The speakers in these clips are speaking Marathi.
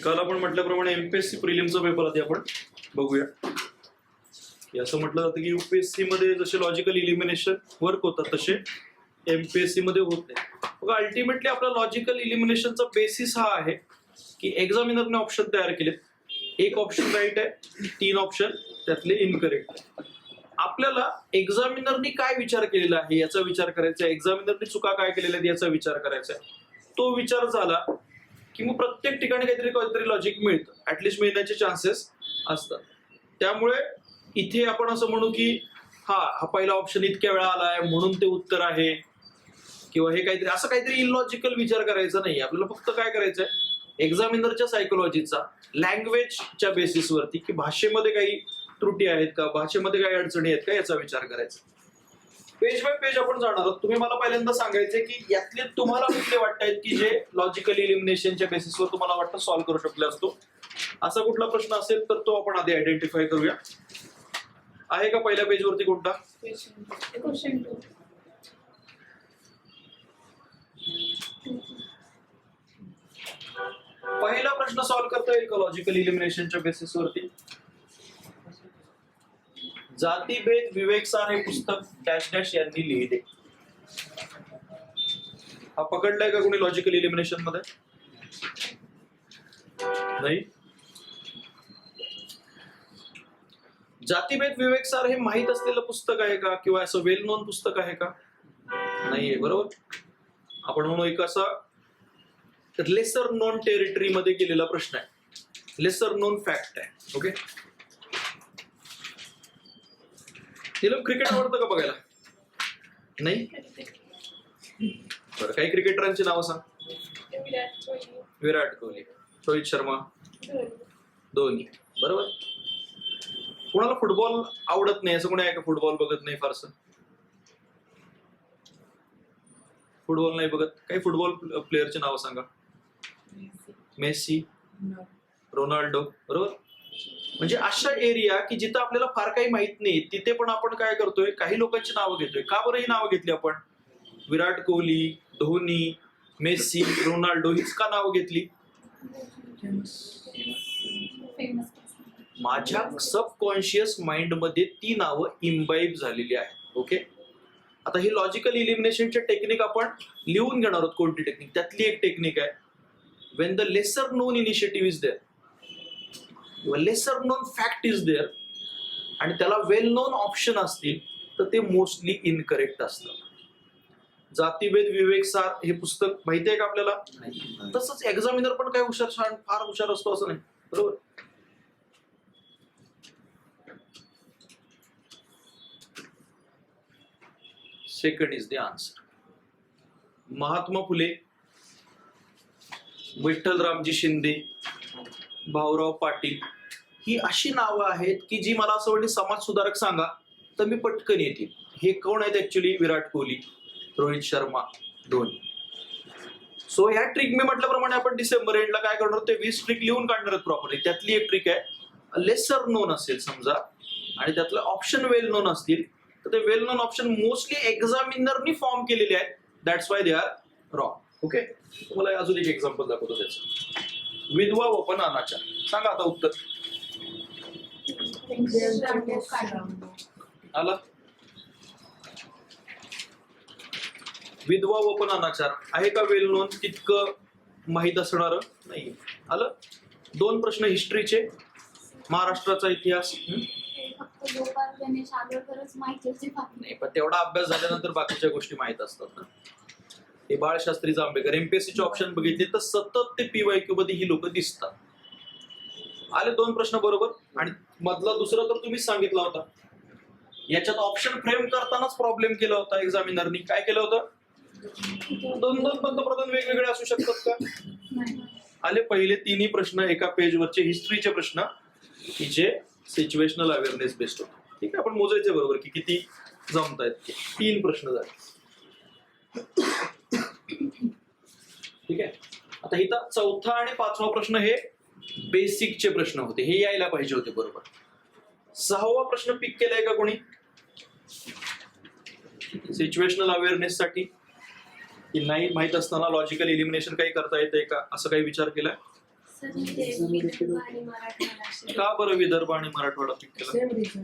काल आपण म्हटल्याप्रमाणे एमपीएससी प्रिलिमचा पेपर आधी आपण बघूया. असं म्हटलं जातं की युपीएससी मध्ये जसे लॉजिकल इलिमिनेशन वर्क होतात तसे एमपीएससी मध्ये होत नाही. बघा अल्टिमेटली आपला लॉजिकल इलिमिनेशनचा बेसिस हा आहे की एक्झामिनरने ऑप्शन तयार केले. एक ऑप्शन राईट आहे, 3 ऑप्शन त्यातले इनकरेक्ट आहे. आपल्याला एक्झामिनरनी काय विचार केलेला आहे याचा विचार करायचा आहे, एक्झामिनरनी चुका काय केलेल्या आहेत याचा विचार करायचा आहे. तो विचार झाला की मग प्रत्येक ठिकाणी काहीतरी लॉजिक मिळतं, ऍटलिस्ट मिळण्याचे चान्सेस असतात. त्यामुळे इथे आपण असं म्हणू की हा पहिला ऑप्शन इतक्या वेळा आलाय म्हणून ते उत्तर आहे, किंवा हे काहीतरी असं काहीतरी इलॉजिकल विचार करायचा नाही. आपल्याला फक्त काय करायचंय, एक्झामिनरच्या सायकोलॉजीचा लँग्वेजच्या बेसिसवरती की भाषेमध्ये काही त्रुटी आहेत का, भाषेमध्ये काही अडचणी आहेत का याचा विचार करायचा. पेज बाय पेज आपण जाणार आहोत. तुम्ही मला पहिल्यांदा सांगायचे की यातले तुम्हाला कुठले वाटतायत की जे लॉजिकल इलिमिनेशनच्या बेसिसवर तुम्हाला वाटतं सॉल्व्ह करू शकले असतो. असा कुठला प्रश्न असेल तर तो आपण आधी आयडेंटिफाय करूया. आहे का पहिल्या पेजवरती कोणता? पहिला प्रश्न सॉल्व्ह करता येईल का लॉजिकल इलिमिनेशनच्या बेसिसवरती? जातीभेद विवेकसार हे पुस्तक डॅश डॅश यांनी लिहिले. हा पकडलाय का कोणी लॉजिकल इलिमिनेशन मध्ये? नाही. जातीभेद विवेकसार हे माहित असलेलं पुस्तक आहे का, किंवा असं वेल नोन पुस्तक आहे का? नाहीये. बरोबर. आपण म्हणू एक असा लेसर नोन टेरिटरी मध्ये केलेला प्रश्न आहे, लेसर नोन फॅक्ट आहे. ओके. तिला क्रिकेट आवडतं का बघायला? नाही. बरं, काही क्रिकेटरांची नावं सांग. विराट कोहली, रोहित शर्मा, धोनी. बरोबर. कोणाला फुटबॉल आवडत नाही असं कोणी आहे का? फुटबॉल बघत नाही फारसं? फुटबॉल नाही बघत. काही फुटबॉल प्लेअरची नावं सांगा. Messi, Ronaldo. बरोबर. म्हणजे अशा एरिया की जिथं आपल्याला फार काही माहित नाही तिथे पण आपण काय करतोय, काही लोकांची नावं घेतोय. का बरं ही नावं घेतली आपण? विराट कोहली, धोनी, मेसी, रोनाल्डो हीच का नावं घेतली? माझ्या सबकॉन्शियस माइंड मध्ये ती नावं इम्बाईब झालेली आहेत. ओके. आता ही लॉजिकल इलिमिनेशनचे टेक्निक आपण लिहून घेणार आहोत. कोणती टेक्निक? त्यातली एक टेक्निक आहे when the lesser known initiative is there, lesser known fact is there, आणि त्याला वेल नोन ऑप्शन असतील तर ते मोस्टली इनकरेक्ट असतं. जातीभेद विवेकसार हे पुस्तक माहिती आहे का आपल्याला? तसंच एक्झामिनर पण काय हुशार, फार हुशार असतो असं नाही. बरोबर. Second is the answer. Mahatma Phule, Vitthalramji Shinde, Bhaurao Patil ही अशी नावं आहेत की जी मला असं वाटतं समाज सुधारक सांगा तर मी पटकन येतील. हे कोण आहेत ऍक्च्युली? विराट कोहली, रोहित शर्मा, धोनी. सो ह्या ट्रिक मी म्हटल्याप्रमाणे आपण डिसेंबर एंडला काय करणार, ते 20 ट्रिक लिहून काढणार आहेत प्रॉपरली. त्यातली एक ट्रिक आहे, लेसर नोन असेल समजा आणि त्यातलं ऑप्शन वेल नोन असतील तर ते वेल नोन ऑप्शन मोस्टली एक्झामिनरनी फॉर्म केलेले आहेत. That's why they are wrong. Okay. तुम्हाला अजून एक एक्झाम्पल दाखवतो त्याचं. विधवा वपन अनाचार. सांगा आता उत्तर. आला? विधवा वपन अनाचार आहे का वेल नोन? तितकं माहित असणार नाही. आलं? 2 प्रश्न हिस्ट्रीचे. महाराष्ट्राचा इतिहास नाही, पण तेवढा अभ्यास झाल्यानंतर बाकीच्या गोष्टी माहित असतात ना. हे बाळशास्त्री जांभेकर. एमपीएससीचे ऑप्शन बघितले तर सतत ते पीवायक्यू मध्ये ही लोक दिसतात. आले 2 प्रश्न बरोबर. आणि मधला दुसरा तर तुम्हीच सांगितला होता. याच्यात ऑप्शन फ्रेम करतानाच प्रॉब्लेम केला होता एक्झामिनरनी. काय केलं होतं? 2 पंतप्रधान वेगवेगळे असू शकतात का? आले पहिले 3ही प्रश्न एका पेजवरचे हिस्ट्रीचे प्रश्न की जे सिच्युएशनल अवेअरनेस बेस्ड होते. ठीक आहे. आपण मोजायचे बरोबर की किती जमतायत ते. 3 प्रश्न झाले. ठीक आहे. आता इथं 4था आणि 5वा प्रश्न हे बेसिकचे प्रश्न होते, हे यायला पाहिजे होते बरोबर. 6वा प्रश्न पिक केलाय का कोणी? सिच्युएशनल अवेअरनेस साठी की नाही माहित असताना लॉजिकल इलिमिनेशन काही करता येते का, असं काही विचार केलाय? सर मी ते विदर्भ आणि मराठवाडा असे का बरं विदर्भ आणि मराठवाडा पिक केला? सेम रिजन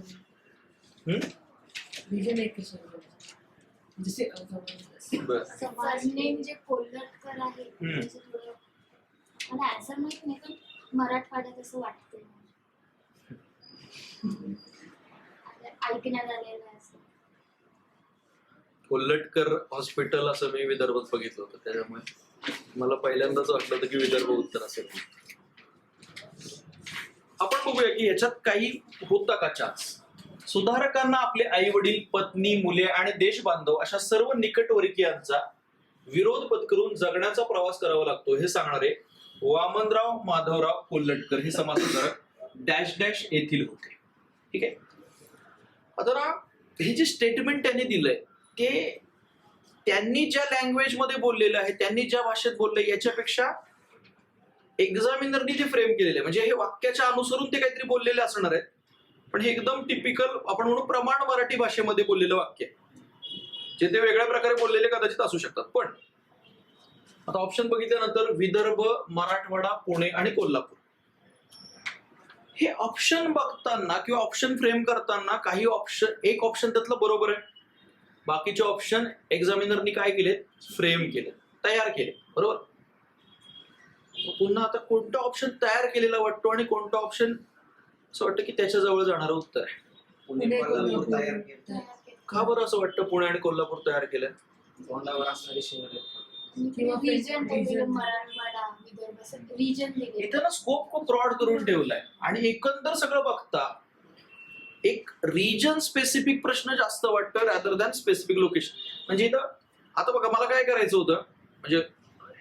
हम्म? रिजन एक जसे बरं. नेम जे कोल्हटकर आहे हम्म. त्याचं थोडं मला आन्सर माहित नाही पण मराठवाड्यात असं वाटतंय आता ऐकण्यात आलेलं आहे असं. कोल्हटकर हॉस्पिटल असं मी विदर्भात बघितलं होतं, त्याच्यामुळे मला पहिल्यांदाच वाटलं होतं की विदर्भ उत्तर असेल. आपण बघूया की ह्याच्यात काही होता का चान्स. सुधारकांना आपले आई वडील, पत्नी, मुले आणि देश बांधव अशा सर्व निकटवर्तीयांचा विरोध पत्करून जगण्याचा प्रवास करावा लागतो हे सांगणारे वामनराव माधवराव कोल्हटकर हे समाजसुधारक डॅश डॅश येथील होते. ठीक आहे. आता ना हे जे स्टेटमेंट त्यांनी दिलंय ते त्यांनी ज्या लँग्वेज मध्ये बोललेलं आहे, त्यांनी ज्या भाषेत बोललंय याच्यापेक्षा एक्झामिनरनी ते फ्रेम केलेले आहे. म्हणजे हे वाक्याच्या अनुसरून ते काहीतरी बोललेले असणार आहेत, पण हे एकदम टिपिकल आपण म्हणू प्रमाण मराठी भाषेमध्ये बोललेलं वाक्य आहे. जे ते वेगळ्या प्रकारे बोललेले कदाचित असू शकतात. पण आता ऑप्शन बघितल्यानंतर विदर्भ, मराठवाडा, पुणे आणि कोल्हापूर हे ऑप्शन बघताना किंवा ऑप्शन फ्रेम करताना काही एक ऑप्शन त्यातलं बरोबर आहे, बाकीचे ऑप्शन एक्झामिनरनी काय केले, फ्रेम केले, तयार केले. बरोबर. पुन्हा आता कोणता ऑप्शन तयार केलेला वाटतो आणि कोणता ऑप्शन असं वाटतं की त्याच्या जवळ जाणारं उत्तर आहे. पुणे कोल्हापूर तयार केलं. का बरं असं वाटतं पुणे आणि कोल्हापूर तयार केलंय? तोंडावर असणारी शहर किंवा रिजन region. मराठवाडा विदर्भ असं रिजन दिले. इथं ना स्कोप खूप ब्रॉड करून ठेवलाय आणि एकंदर सगळं बघता एक रिजन स्पेसिफिक प्रश्न जास्त वाटतं रादर दॅन स्पेसिफिक लोकेशन. म्हणजे इथं आता बघा मला काय करायचं होतं, म्हणजे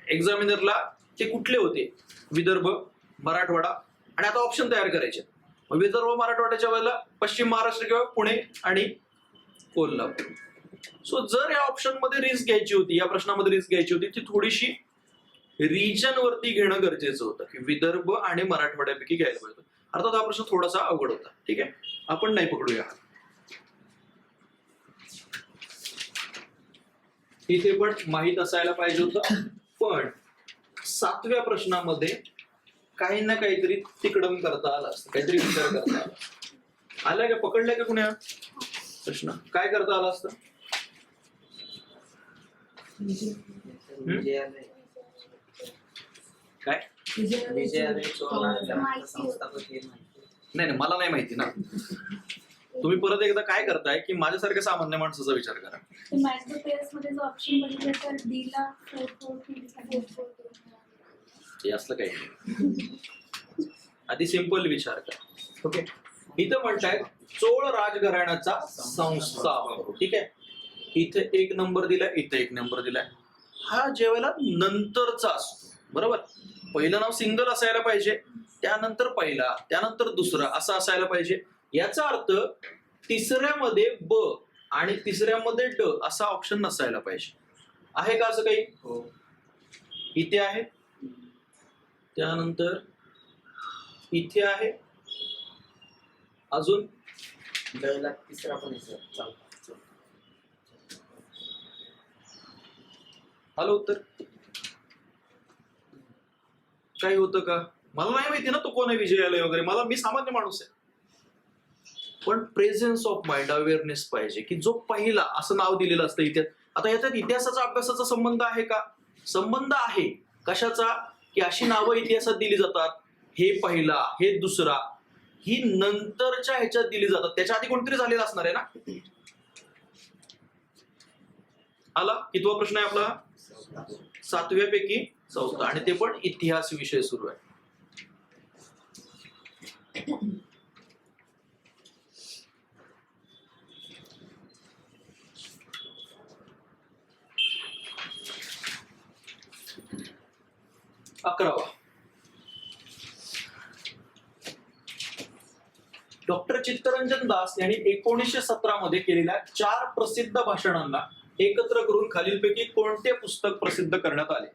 एक्झामिनरला ते कुठले होते, विदर्भ, मराठवाडा आणि आता ऑप्शन तयार करायचे. विदर्भ मराठवाड्याच्या वेळेला पश्चिम महाराष्ट्र किंवा पुणे आणि कोल्हापूर. सो जर या ऑप्शन मध्ये रिस्क घ्यायची होती, या प्रश्नामध्ये रिस्क घ्यायची होती, ती थोडीशी रिजन वरती घेणं गरजेचं होतं की विदर्भ आणि मराठवाड्यापैकी घ्यायला पाहिजे होतं. अर्थात हा प्रश्न थोडासा अवघड होता. ठीक आहे, आपण नाही पकडूया. इथे पण माहित असायला पाहिजे होतं, पण 7व्या प्रश्नामध्ये काही ना काहीतरी तिकडम करता आला असतं, काहीतरी विचार करता आला असता. आलाय का, पकडलाय का कुण्या प्रश्न? काय करता आला असतं? काय नाही मला नाही माहिती ना. तुम्ही परत एकदा काय करताय की माझ्यासारख्या सामान्य माणसाचा विचार करा. मॅथ्स पेअर्स मध्ये जो ऑप्शन बघितलं तर डी ला 4-4-3 हे असलं काही नाही. आधी सिंपल विचार करा. ओके. इथं म्हणताय चोळ राजघराण्याचा संस्थापक. ठीक आहे, इथे 1 नंबर दिलाय, इथे 1 नंबर दिलाय. हा जेवायला नंतरचा असतो. बरोबर. पहिलं नाव सिंगल असायला पाहिजे, त्यानंतर पहिला, त्यानंतर दुसरा असं असायला पाहिजे. याचा अर्थ तिसऱ्यामध्ये ब आणि तिसऱ्यामध्ये ड असा ऑप्शन नसायला पाहिजे. आहे का असं काही? हो. इथे आहे, त्यानंतर इथे आहे, अजून डला तिसरा पण आहे. आलं उत्तर? काही होतं का? मला नाही माहिती ना तो कोण आहे, विजयालय वगैरे. मी सामान्य माणूस आहे. पण प्रेझेन्स ऑफ माइंड, अवेअरनेस पाहिजे की जो पहिला असं नाव दिलेलं असतं इतिहास. आता याच्यात इतिहासाचा अभ्यासाचा संबंध आहे का? संबंध आहे. कशाचा? की अशी नावं इतिहासात दिली जातात, हे पहिला, हे दुसरा, ही नंतरच्या ह्याच्यात दिली जातात. त्याच्या आधी कोणतरी झालेला असणार आहे ना. आला? कितवा प्रश्न आहे आपला? 7व्यापैकी 4था आणि ते पण इतिहास विषय सुरू आहे. अकरावा. डॉक्टर चित्तरंजन दास यांनी 1917 मध्ये केलेल्या 4 प्रसिद्ध भाषणांना एकत्र करून खालीलपैकी कोणते पुस्तक प्रसिद्ध करण्यात आले?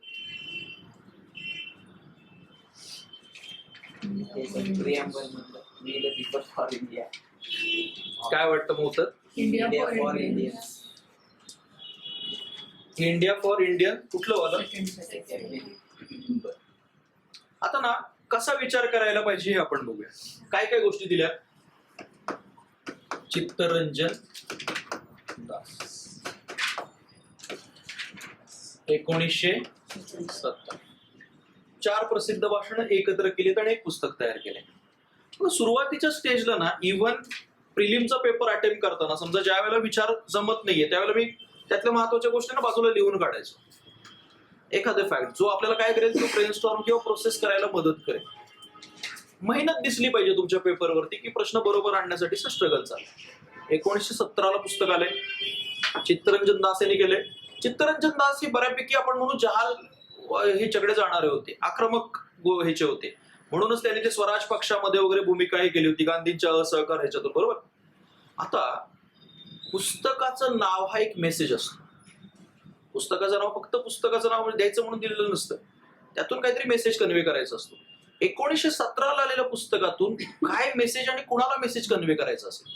काय वाटतं मग उत्तर? India for Indian. India for Indian. कुठलं वालं? आता ना कसा विचार करायला पाहिजे हे आपण बघूया. काय काय गोष्टी दिल्या. चित्तरंजन दास 1970. 4 प्रसिद्ध भाषणं एकत्र केलीत आणि एक पुस्तक तयार केले. सुरुवातीच्या स्टेजला ना इव्हन प्रिलिमचा पेपर अटेम्प्ट करताना समजा ज्या वेळेला विचार जमत नाहीये त्यावेळेला मी त्यातल्या महत्वाच्या गोष्टींना बाजूला लिहून काढायचो. एखादं फॅक्ट जो आपल्याला काय करेल तो ब्रेनस्टॉर्म किंवा प्रोसेस करायला मदत करेल. मेहनत दिसली पाहिजे तुमच्या पेपरवरती की प्रश्न बरोबर आणण्यासाठी स्ट्रगल चालू. 1917ला पुस्तक आले. चित्तरंजन दास यांनी केले. चित्तरंजन दास हे बऱ्यापैकी आपण म्हणू जहाल ह्याच्याकडे जाणारे होते, आक्रमक ह्याचे होते. म्हणूनच त्यांनी ते स्वराज पक्षामध्ये वगैरे भूमिकाही केली होती गांधींच्या असहकार ह्याच्यातून. बरोबर. आता पुस्तकाचं नाव हा एक मेसेज असतो. पुस्तकाचं नाव फक्त पुस्तकाचं नाव द्यायचं म्हणून दिलेलं नसतं, त्यातून काहीतरी मेसेज कन्व्हे करायचा असतो. 1917ला आलेल्या पुस्तकातून काय मेसेज आणि कुणाला मेसेज कन्व्हे करायचा असेल.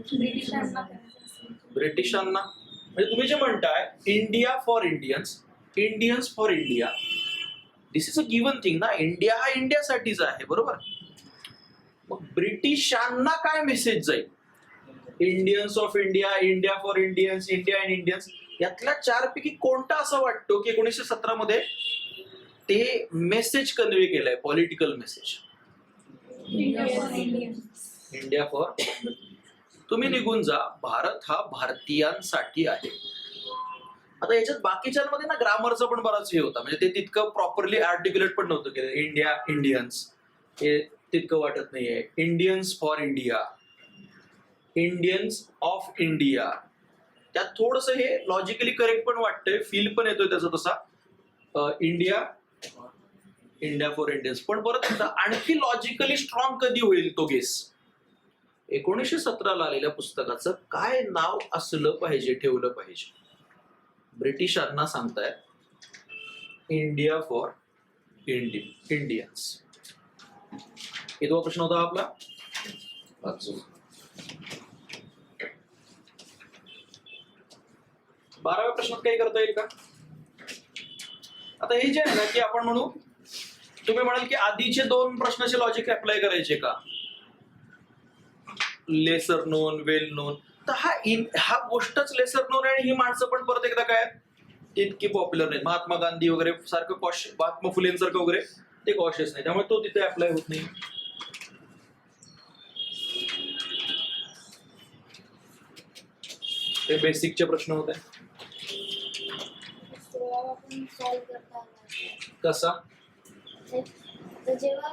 ब्रिटिशांना करायचं असेल. ब्रिटिशांना म्हणजे तुम्ही जे म्हणताय India for Indians, Indians for India, this is a given thing ना. इंडिया हा इंडियासाठीच आहे. बरोबर. मग ब्रिटिशांना काय मेसेज जाईल. Indians of India, India for Indians, India and Indians, यातल्या 4 पैकी कोणता असं वाटतो की 1917 मध्ये ते मेसेज कन्व्हे केलाय, पॉलिटिकल मेसेज. India for. तुम्ही निघून जा. भारत हा भारतीयांसाठी आहे. आता याच्यात बाकीच्यांमध्ये ना ग्रामरचा पण बराच हे होता, म्हणजे ते तितकं प्रॉपरली आर्टिक्युलेट पण नव्हतं केलं. इंडिया इंडियन्स हे तितकं वाटत नाहीये. Indians for India, Indians of India, त्यात थोडस हे लॉजिकली करेक्ट पण वाटतंय, फील पण येतोय त्याचा तसा. India, India for Indians. पण परत एकदा आणखी लॉजिकली स्ट्रॉंग कधी होईल तो गेस. 1917ला आलेल्या पुस्तकाचं काय नाव असलं पाहिजे, ठेवलं पाहिजे. ब्रिटिशांना सांगतायत इंडिया फॉर इंडियन्स. हे तो प्रश्न होता आपला. 12व्या प्रश्नात काही करता येईल का. आता हे जे आहे ना की आपण म्हणू, तुम्ही म्हणाल की आधीचे 2 प्रश्नाचे लॉजिक अप्लाय करायचे का. लेसर नोन, वेल नोन. तर हा गोष्टच लेसर नोन आहे. आणि ही माणसं पण परत एकदा काय इतकी पॉप्युलर नाही. महात्मा गांधी वगैरे सारखं महात्मा फुलेंसारखं वगैरे ते कॉशियस नाही, त्यामुळे तो तिथे अप्लाय होत नाही. ते बेसिकचे प्रश्न होते. आपण सॉल्व करता कसा. तर जेव्हा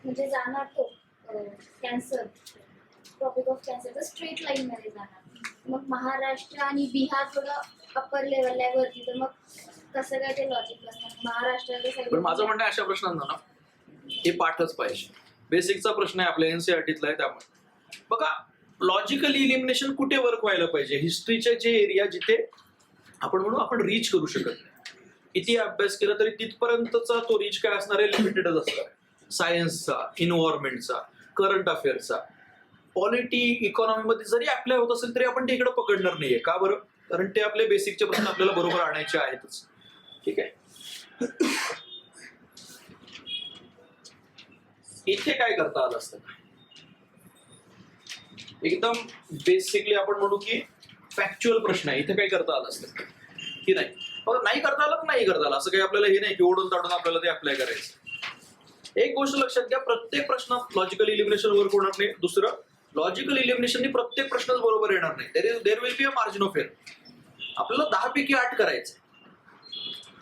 म्हणजे जाणार तो कॅन्सर, टॉपिक ऑफ कॅन्सर तर स्ट्रेट लाईन मध्ये जाणार. मग महाराष्ट्र आणि बिहार थोडं अप्पर लेवलला वरती, तर मग कसं काय ते लॉजिक असणार. महाराष्ट्राला पण माझं म्हणणं अशा प्रश्नांना ना हे पाठच पाहिजे. बेसिकचा प्रश्न आहे आपल्या एनसीआरटीतला आहे. त्यामुळे बघा लॉजिकल इलिमिनेशन कुठे वर्क व्हायला पाहिजे. हिस्ट्रीचे जे एरिया जिथे आपण म्हणू आपण रीच करू शकत नाही. किती अभ्यास केला तरी तिथपर्यंतचा तो रीच काय असणार आहे, लिमिटेडच असणार आहे. सायन्सचा, इन्व्हायरमेंटचा, करंट अफेअर्सचा, पॉलिटी, इकॉनॉमीमध्ये जरी अप्लाय होत असेल तरी आपण ते इकडे पकडणार नाहीये. का बरं. कारण ते आपले बेसिकचे प्रश्न आपल्याला बरोबर आणायचे आहेतच. ठीक आहे. इथे काय करता आलं असतं. एकदम बेसिकली आपण म्हणू की फॅक्च्युअल प्रश्न आहे. इथे काय करता आलं असतं की नाही. नाही करता आलं तर नाही करता आलं असं काही आपल्याला हे नाही की ओढून ताडून आपल्याला ते अप्लाय करायचं. एक गोष्ट लक्षात घ्या, प्रत्येक प्रश्न लॉजिकल इलिमिनेशन वर्क होणार नाही. दुसरं, लॉजिकल इलिमिनेशन प्रत्येक प्रश्नच बरोबर येणार नाही. There will be a margin of error. आपल्याला 10 पैकी 8 करायचं,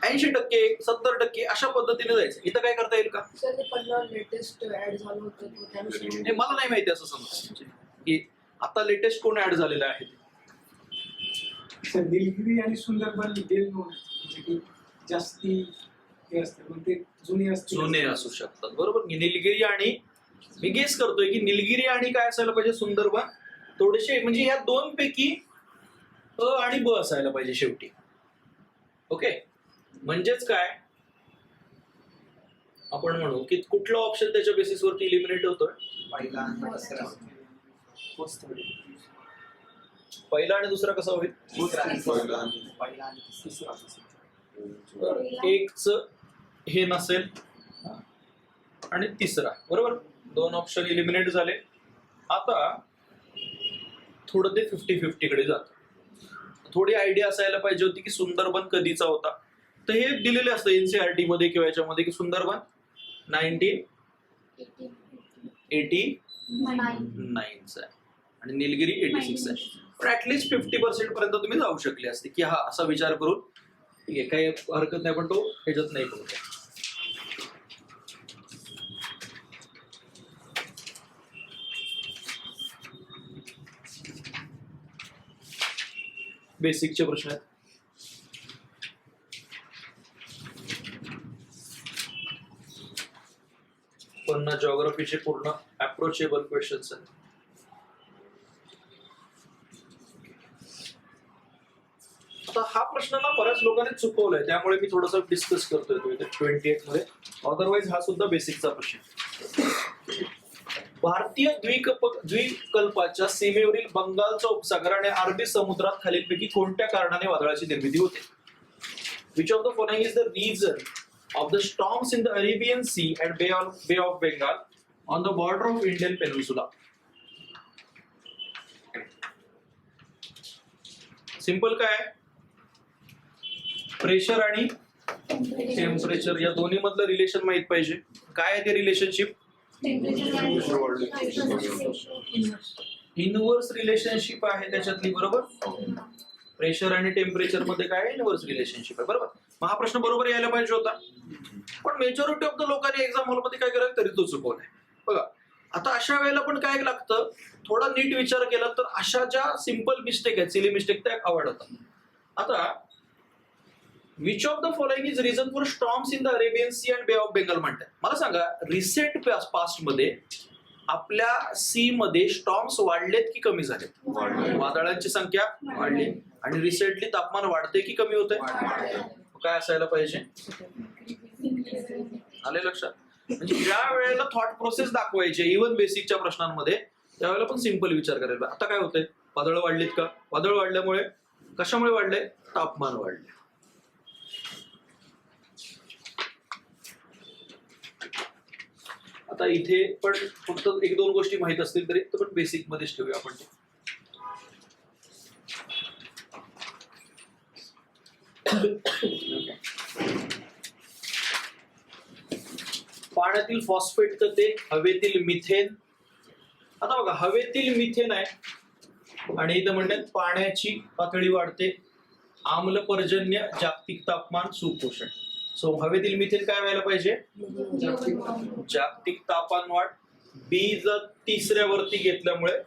80%, 70% अशा पद्धतीने जायचं. इथं काय करता येईल का. सर ते 15 लेटेस्ट ऍड झालं होतं तो त्यानुसार मला नाही माहिती असं समज की आता लेटेस्ट कोण ऍड झालेलं आहे. सर निलगिरी आणि सुंदरबन वेल नोन म्हणजे की जास्ती हे असते, पण ते जुने असू शकतात. बरोबर. निलगिरी आणि मी गेस करतोय की निलगिरी आणि काय असायला पाहिजे, सुंदरबन थोडेसे म्हणजे या 2 पैकी अ आणि ब असायला पाहिजे शेवटी. ओके. म्हणजेच काय आपण म्हणू की कुठला ऑप्शन त्याच्या बेसिसवरती इलिमिनेट होतोय. पहिला आणि दुसरा. पहिला आणि दुसरा कसा होईल. पहिला आणि तिसरा. एकच हे नसेल आणि तिसरा. बरोबर, 2 ऑप्शन इलिमिनेट झाले. आता थोडं ते 50-50 कडे जात. थोडी आयडिया असायला पाहिजे होती की सुंदरबन कधीचा होता. तर हे दिलेले असतं एनसीईआरटी मध्ये किंवा याच्यामध्ये की सुंदरबन 1989 चा आहे आणि निलगिरी 86 आहे. पण ऍटलीस्ट 50% पर्यंत तुम्ही जाऊ शकले असते की हा असा विचार करून ठीक आहे, काही हरकत नाही, पण तो ह्याच्यात नाही करू. बेसिकचे प्रश्न आहेत. पण जॉग्राफीचे पूर्ण अप्रोचेबल क्वेश्चन्स आहेत. आता हा प्रश्न ना बऱ्याच लोकांनी चुकवलाय, त्यामुळे मी थोडस डिस्कस करतोय तो इथे 28 मध्ये. अदरवाईज हा सुद्धा बेसिकचा प्रश्न. भारतीय द्वीपकल्पाच्या सीमेवरील बंगालचा उपसागर आणि अरबी समुद्रात खालीलपैकी कोणत्या कारणाने वादळाची निर्मिती होते? Which of the following is the reason of the storms in the Arabian Sea and Bay of Bengal on the border of Indian Peninsula? Simple काय, प्रेशर आणि टेम्परेचर या दोन्ही मधलं रिलेशन माहित पाहिजे. काय आहे ते रिलेशनशिप? इनवर्स रिलेशनशिप आहे त्याच्यातली. बरोबर, प्रेशर आणि टेम्परेचर मध्ये काय इनवर्स रिलेशनशिप आहे. बरोबर, मग हा प्रश्न बरोबर यायला पाहिजे होता. पण मेजॉरिटी ऑफ द लोकांनी एक्झाम हॉलमध्ये काय करायला तरी तो चुकवलाय. बघा, आता अशा वेळेला पण काय लागतं, थोडा नीट विचार केला तर अशा ज्या सिंपल मिस्टेक आहेत, सिली मिस्टेक, त्या अवॉइड होतात. आता which of the following is reason for storms in the Arabian Sea and Bay of Bengal म्हणतात. मला सांगा, रिसेंट पास्ट मध्ये आपल्या सी मध्ये स्टॉर्म्स वाढलेत की कमी झालेत? वादळांची संख्या वाढली. आणि रिसेंटली तापमान वाढते की कमी होते? काय असायला पाहिजे? आले लक्षात? म्हणजे ज्या वेळेला थॉट प्रोसेस दाखवायचे इव्हन बेसिकच्या प्रश्नांमध्ये, त्यावेळेला पण सिंपल विचार करायला. आता काय होतंय, वादळ वाढलीत का? वादळ वाढल्यामुळे कशामुळे वाढले? तापमान वाढले. आता इथे पण फक्त 1-2 गोष्टी माहित असतील तरी पण बेसिक मध्येच ठेवूया आपण ते. पाण्यातील फॉस्फेट खते, हवेतील मिथेन. आता बघा, हवेतील मिथेन आहे आणि इथं म्हणतात पाण्याची पातळी वाढते, आम्ल पर्जन्य, जागतिक तापमान, सुपोषण. सो हवेतील मिथेन काय व्हायला पाहिजे? जागतिक तापमान वाढ. बी जर तिसऱ्यावरती घेतल्यामुळे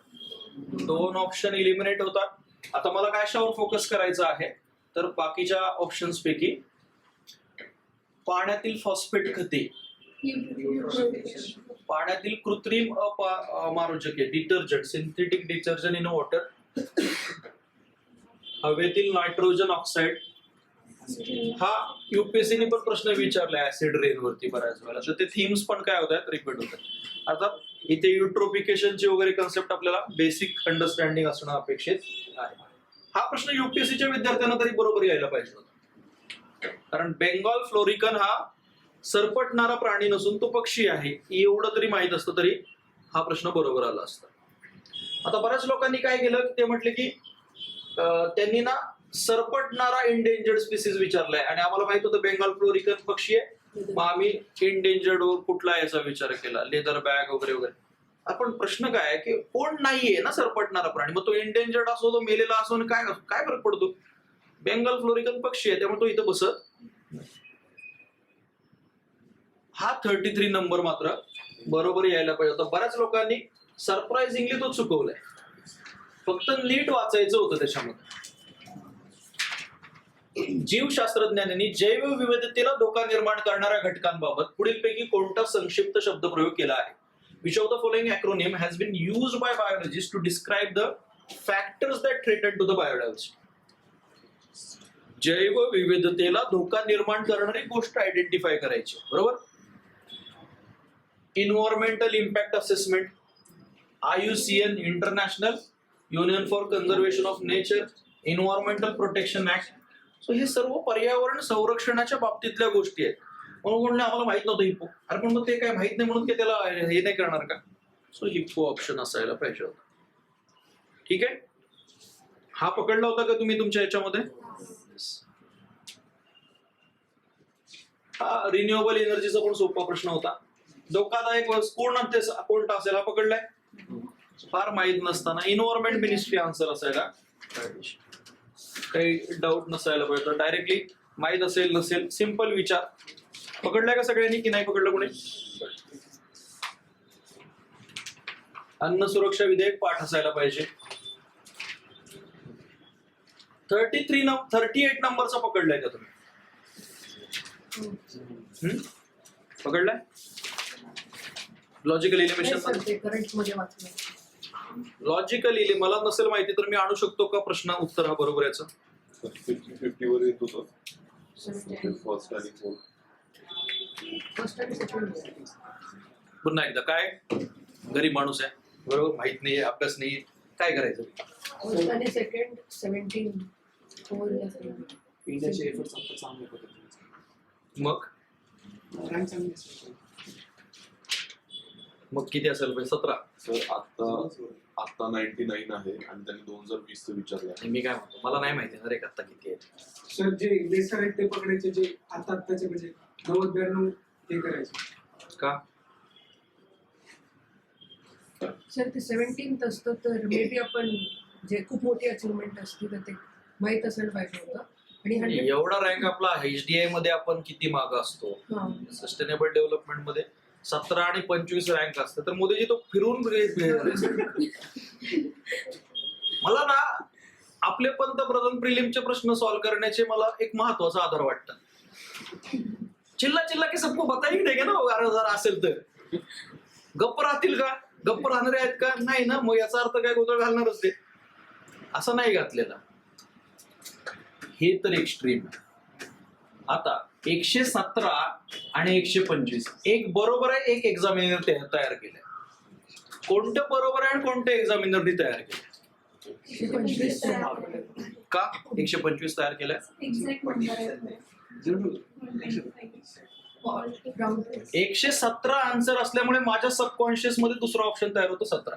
2 ऑप्शन इलिमिनेट होतात. आता मला कशावर फोकस करायचं आहे तर बाकीच्या ऑप्शन्स पैकी पाण्यातील फॉस्फेट खते, पाण्यातील कृत्रिम अमारोजके, detergent, synthetic detergent in water, हवेतील नायट्रोजन ऑक्साईड. हा युपीएससी ने पण प्रश्न विचारलाय ऍसिड रेन वरती बऱ्याच वेळेला. तर ते थीम्स पण काय होत आहेत, रिपीट होत आहेत. आता इथे युट्रोफिकेशनची वगैरे कन्सेप्ट आपल्याला बेसिक अंडरस्टँडिंग असणं अपेक्षित आहे. हा प्रश्न युपीएससीच्या विद्यार्थ्यांना तरी बरोबर यायला पाहिजे होता, कारण बेंगॉल फ्लोरिकन हा सरपटणारा प्राणी नसून तो पक्षी आहे, एवढं तरी माहित असतं तरी हा प्रश्न बरोबर आला असता. आता बऱ्याच लोकांनी काय केलं, ते म्हटले की त्यांनी ना सरपटणारा इंडेंजर्ड स्पीसीज विचारलाय आणि आम्हाला माहित होतं बेंगॉल फ्लोरिकन पक्षी आहे, मग आम्ही इंडेंजर्ड वर कुठला याचा विचार केला, लेदर बॅग वगैरे वगैरे. आपण प्रश्न काय आहे की कोण नाहीये ना सरपटणारा प्राणी, मग तो इंडेंजर्ड असो, तो मेलेला असो, काय काय फरक पडतो? बेंगॉल फ्लोरिकन पक्षी आहे, त्यामुळे तो इथं बसत. हा 33 नंबर मात्र बरोबर यायला पाहिजे होता. बऱ्याच लोकांनी सरप्राइझिंगली तो चुकवलाय, फक्त नीट वाचायचं होतं त्याच्यामध्ये. जीवशास्त्रज्ञांनी जैवविविधतेला धोका निर्माण करणाऱ्या घटकांबाबत पुढीलपैकी कोणता संक्षिप्त शब्दप्रयोग केला आहे? Which of the following acronym has been used by biologists to describe the factors that threaten to the biodiversity? जैवविविधतेला धोका निर्माण करणारी गोष्ट आयडेंटिफाय करायची. बरोबर, environmental impact assessment, IUCN international union for conservation of nature, environmental protection act. So हे सर्व पर्यावरण संरक्षणाच्या बाबतीतल्या गोष्टी आहेत. म्हणून म्हणले आम्हाला माहित नव्हतं हिप्पो. अरे पण मग ते काय माहित नाही म्हणून ते त्याला हे नाही करणार का? सो हिप्पो ऑप्शन असायला पाहिजे होता. ठीक आहे, हा पकडला होता का तुम्ही तुमच्या याच्यामध्ये? हा रिन्युएबल एनर्जीचा पण सोपा प्रश्न होता. धोकादायक पूर्ण कोणता असेल हा पकडलाय? फार माहित नसताना इन्व्हायरमेंट मिनिस्ट्री आन्सर असायला काही डाऊट नसायला पाहिजे. डायरेक्टली माहित असेल नसेल सिंपल विचार. पकडलाय का सगळ्यांनी की नाही पकडलं कोणी? अन्न सुरक्षा विधेयक पाठ असायला पाहिजे. 38 नंबरचा पकडलाय का तुम्ही? पकडलाय? लॉजिकल एलिमिनेशन करंट मध्ये वाचलं. लॉजिकल इले मला नसेल माहिती तर मी आणू शकतो का प्रश्न उत्तर हा बरोबर याचं? 50-50 वर येत होतं फर्स्ट आणि फोर्थ. फर्स्ट आणि सेकंड. पुन्हा एकदा काय गरीब माणूस आहे बरोबर, माहित नाहीये, अभ्यास नाहीये, काय करायचं? फर्स्ट आणि सेकंड 17 4 इंडियाचे एफर्ट्स आता चांगले पद्धतीने. मग रँक चांगली असेल. मग किती असेल पाहिजे? 17. सर आता 99 आहे आणि त्यांनी 2020 विचारलं आहे. मी काय म्हणतो मला नाही माहिती ना रे आता किती आहे. सर जे लेसर आहेत ते पकडायचे, जे आताचे म्हणजे 90-92 ते करायचे. का? सर ते 17th असतं तर मे बी आपण जे खूप मोठी अचिव्हमेंट असते तर ते माहित असायला पाहिजे होतं. आणि 100 एवढा रँक आपला HDI मध्ये आपण किती माग असतो? हा. सस्टेनेबल डेव्हलपमेंट मध्ये 17 आणि 25 रँक असते. तर मोदीजी तो फिरून मला ना आपले पंतप्रधान प्रिलिमचे प्रश्न सॉल्व्ह करण्याचे मला एक महत्वाचा आधार वाटतं. चिल्ला की सबको बताई नाही ना जर असेल तर गप्प राहतील का? गप्प राहणारे आहेत का? नाही ना. मग याचा अर्थ काय गोंधळ घालणारच ते. असं नाही घातलेला. हे तर एक्स्ट्रीम. आता 117 आणि 125 एक बरोबर आहे, एक एक्झामिनर तयार केलंय. कोणतं बरोबर आहे आणि कोणत्या एक्झामिनरनी तयार केलं? 125 का 125 तयार केलंय? एक्झॅक्ट नंबर आहे. 117 आन्सर असल्यामुळे माझ्या सबकॉन्शियस मध्ये दुसरा ऑप्शन तयार होतो 17.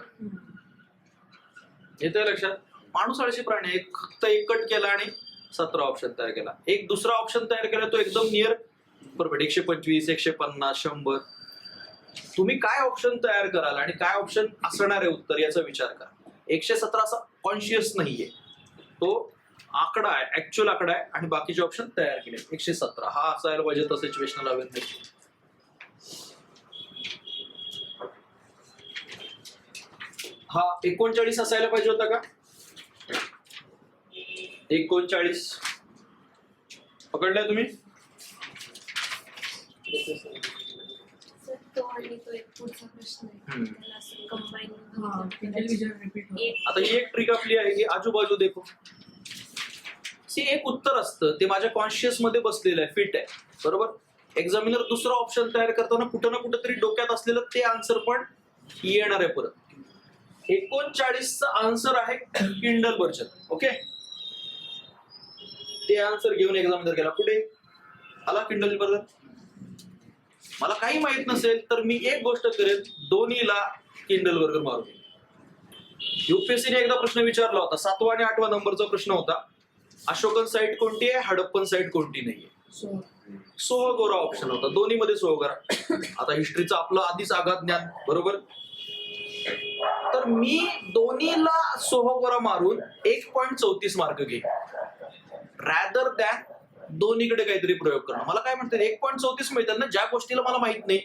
येतंय लक्षात? माणूस आळशी प्राणी आहे. फक्त एक कट केला आणि 17 ऑप्शन तयार केला. एक दुसरा ऑप्शन तयार केला तो एकदम नियर बरोबर 125 150 100. तुम्ही काय ऑप्शन तयार कराल आणि काय ऑप्शन असणार आहे उत्तर याचा विचार करा. 117 असा कॉन्शियस नाहीये, तो आकडा आहे, ऍक्च्युअल आकडा आहे आणि बाकीचे ऑप्शन तयार केले. 117 हा असायला पाहिजे तसं सिच्युएशनल अवेअरनेस. हा 39 असायला पाहिजे होता का? 39 पकडलाय तुम्ही? सर तो आणि तो एक पुढचा प्रश्न आहे त्याला असं कंबाईन रिपीट आता ही एक ट्रिक आपली आहे की आजूबाजू देखो. एक उत्तर असतं ते माझ्या कॉन्शियस मध्ये बसलेलं आहे, फिट आहे बरोबर. एक्झामिनर दुसरा ऑप्शन तयार करताना कुठं ना कुठं तरी डोक्यात असलेलं ते आन्सर पण येणार आहे परत. 39चा आन्सर आहे किंडल व्हर्जन. ओके, ते आन्सर घेऊन एक्झामिनर गेला. कुठे आला किंडल व्हर्जन? मला काही माहित नसेल तर मी एक गोष्ट करेन, दोन्हीला किंडल व्हर्जन मारून. युपीएससीने एकदा प्रश्न विचारला होता, 7वा आणि 8वा नंबरचा प्रश्न होता. अशोकन साईट कोणती आहे, हडप्पन साईट कोणती नाहीये. सोहगोरा ऑप्शन होता, दोन्ही मध्ये सोहगोरा. आता हिस्ट्रीचं आपलं आधीच आघात ज्ञान बरोबर. तर मी दोन्हीला सोहगोरा मारून 1.34 मार्क घेईन रॅदर दॅन दोन्हीकडे काहीतरी प्रयोग करणं. मला काय म्हणतात 1.34 मिळतात ना, ज्या गोष्टीला मला माहित नाही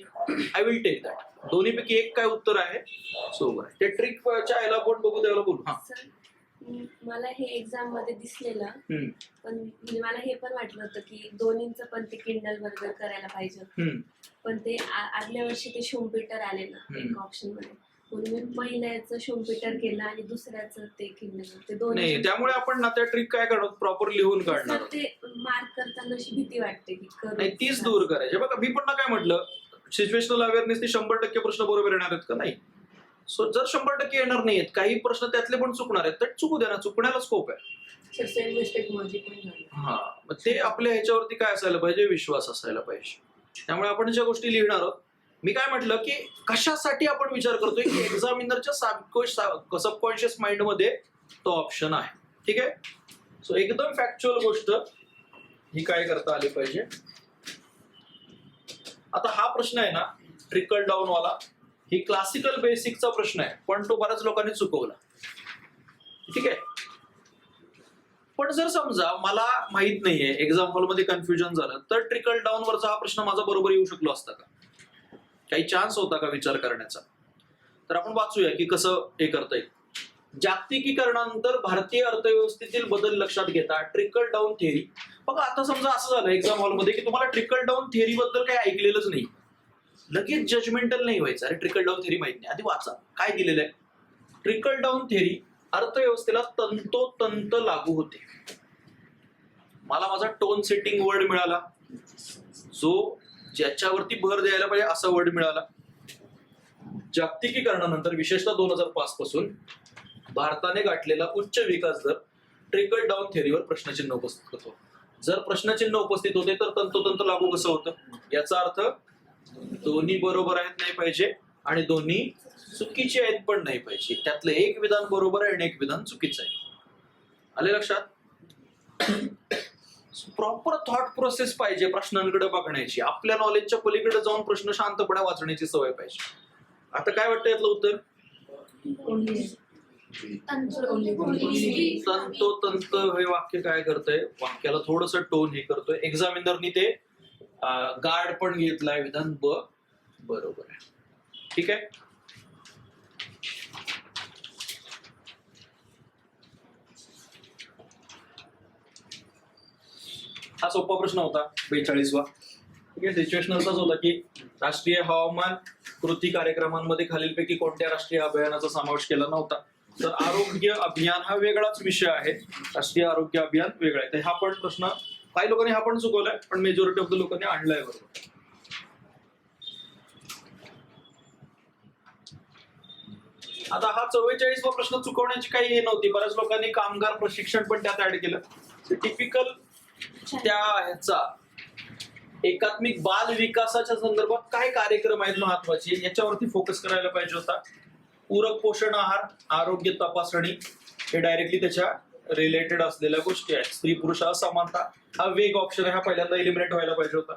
आय विल टेक दॅट. दोन्हीपैकी एक काय उत्तर आहे सोहगोरा. ते ट्रिकच्या याला पण बघू द्यायला बोलू. हा मला हे एक्झाम मध्ये दिसलेलं पण म्हणजे मला हे पण वाटलं होतं की दोन्हींचं पण ते किंडल वर्ग करायला पाहिजे, पण ते आदल्या वर्षी ते शुम्पिटर आलेलं एक ऑप्शन मध्ये, म्हणून मी पहिल्याचं शुम्पिटर केलं आणि दुसऱ्याचं ते किंडल. ते दोन्ही नाही, त्यामुळे आपण ना त्या ट्रिक काय करणार, प्रॉपर लिहून काढणार. ते मार्क करताना अशी भीती वाटते की नाही, तीच दूर करायची. बघा मी पण ना काय म्हटलं, सिच्युएशनल अवेअरनेस ते 100% प्रश्न बरोबर येणार आहेत का? नाही. सो जर 100% येणार नाहीयेत, काही प्रश्न त्यातले पण चुकणार आहेत तर चुकू द्या ना, चुकण्याला स्कोप आहे. सेम मिस्टेक माझी पण झाली. हा, मग ते आपल्या ह्याच्यावरती काय असायला पाहिजे, विश्वास असायला पाहिजे. त्यामुळे आपण ज्या गोष्टी लिहिणार आहोत, मी काय म्हटलं की कशासाठी आपण विचार करतोय की एक्झामिनरच्या सबकॉन्शियस माइंड मध्ये तो ऑप्शन आहे. ठीक आहे. सो एकदम फॅक्च्युअल गोष्ट ही काय करता आली पाहिजे. आता हा प्रश्न आहे ना ट्रिकल डाऊन वाला, ही क्लासिकल बेसिकचा प्रश्न आहे, पण तो बऱ्याच लोकांनी चुकवला. ठीक आहे. पण जर समजा मला माहित नाहीये, एक्झाम हॉलमध्ये कन्फ्युजन झालं, तर ट्रिकल डाऊन वरचा हा प्रश्न माझा बरोबर येऊ शकलो असता का? काही चान्स होता का विचार करण्याचा? तर आपण वाचूया की कसं हे करता येईल. जागतिकीकरणानंतर भारतीय अर्थव्यवस्थेतील बदल लक्षात घेता ट्रिकल डाऊन थिअरी. बघा आता समजा असं झालं एक्झाम हॉलमध्ये की तुम्हाला ट्रिकल डाऊन थिअरी बद्दल काही ऐकलेलंच नाही, लगेच जजमेंटल नाही व्हायचं. अरे ट्रिकल डाऊन थिअरी माहित नाही, आधी वाचा काय दिलेलं आहे. ट्रिकल डाऊन थिअरी अर्थव्यवस्थेला तंतोतंत लागू होते. मला माझा टोन सेटिंग वर्ड मिळाला, जो ज्याच्यावरती भर द्यायला पाहिजे असा वर्ड मिळाला. जागतिकीकरणानंतर विशेषतः 2005 पासून भारताने गाठलेला उच्च विकास दर ट्रिकल डाऊन थिअरीवर प्रश्नचिन्ह उपस्थित करतो. जर प्रश्नचिन्ह उपस्थित होते तर तंतोतंत लागू कसं होतं? याचा अर्थ दोन्ही बरोबर आहेत नाही पाहिजे आणि दोन्ही चुकीचे आहेत पण नाही पाहिजे. त्यातलं एक विधान बरोबर आहे आणि एक विधान चुकीचं आहे. आले लक्षात? प्रॉपर थॉट प्रोसेस पाहिजे प्रश्नांकडे बघण्याची. आपल्या नॉलेजच्या पलीकडे जाऊन प्रश्न शांतपणे वाचण्याची सवय पाहिजे. आता काय वाटतं यातलं उत्तर? तंतोतंत हे वाक्य काय करतंय? वाक्याला थोडस टोन हे करतोय. एक्झामिनरनी ते गार्ड पण घेतलाय. विधान ब बरोबर आहे. ठीक आहे. हा सोपा प्रश्न होता 42वा. ठीक आहे. सिच्युएशनलचाच होता की राष्ट्रीय हवामान कृती कार्यक्रमांमध्ये खालीलपैकी कोणत्या राष्ट्रीय अभियानाचा समावेश केला नव्हता? तर आरोग्य अभियान हा वेगळाच विषय आहे. राष्ट्रीय आरोग्य अभियान वेगळा आहे. तर हा पण प्रश्न काही लोकांनी हा पण चुकवलाय, पण मेजॉरिटी ऑफ द लोकांनी आणलाय बरोबर. आता हा 44वा प्रश्न चुकवण्याची काही हे नव्हती. बऱ्याच लोकांनी कामगार प्रशिक्षण पण त्यात ऍड केलं. टिपिकल त्या ह्याचा एकात्मिक बाल विकासाच्या संदर्भात काय कार्यक्रम आहेत महत्वाचे याच्यावरती फोकस करायला पाहिजे होता. पूरक पोषण आहार, आरोग्य तपासणी हे डायरेक्टली त्याच्या रिलेटेड असलेल्या गोष्टी आहेत. स्त्री पुरुष असमानता हा वेग ऑप्शन आहे, हा पहिल्यांदा एलिमिनेट व्हायला पाहिजे होता.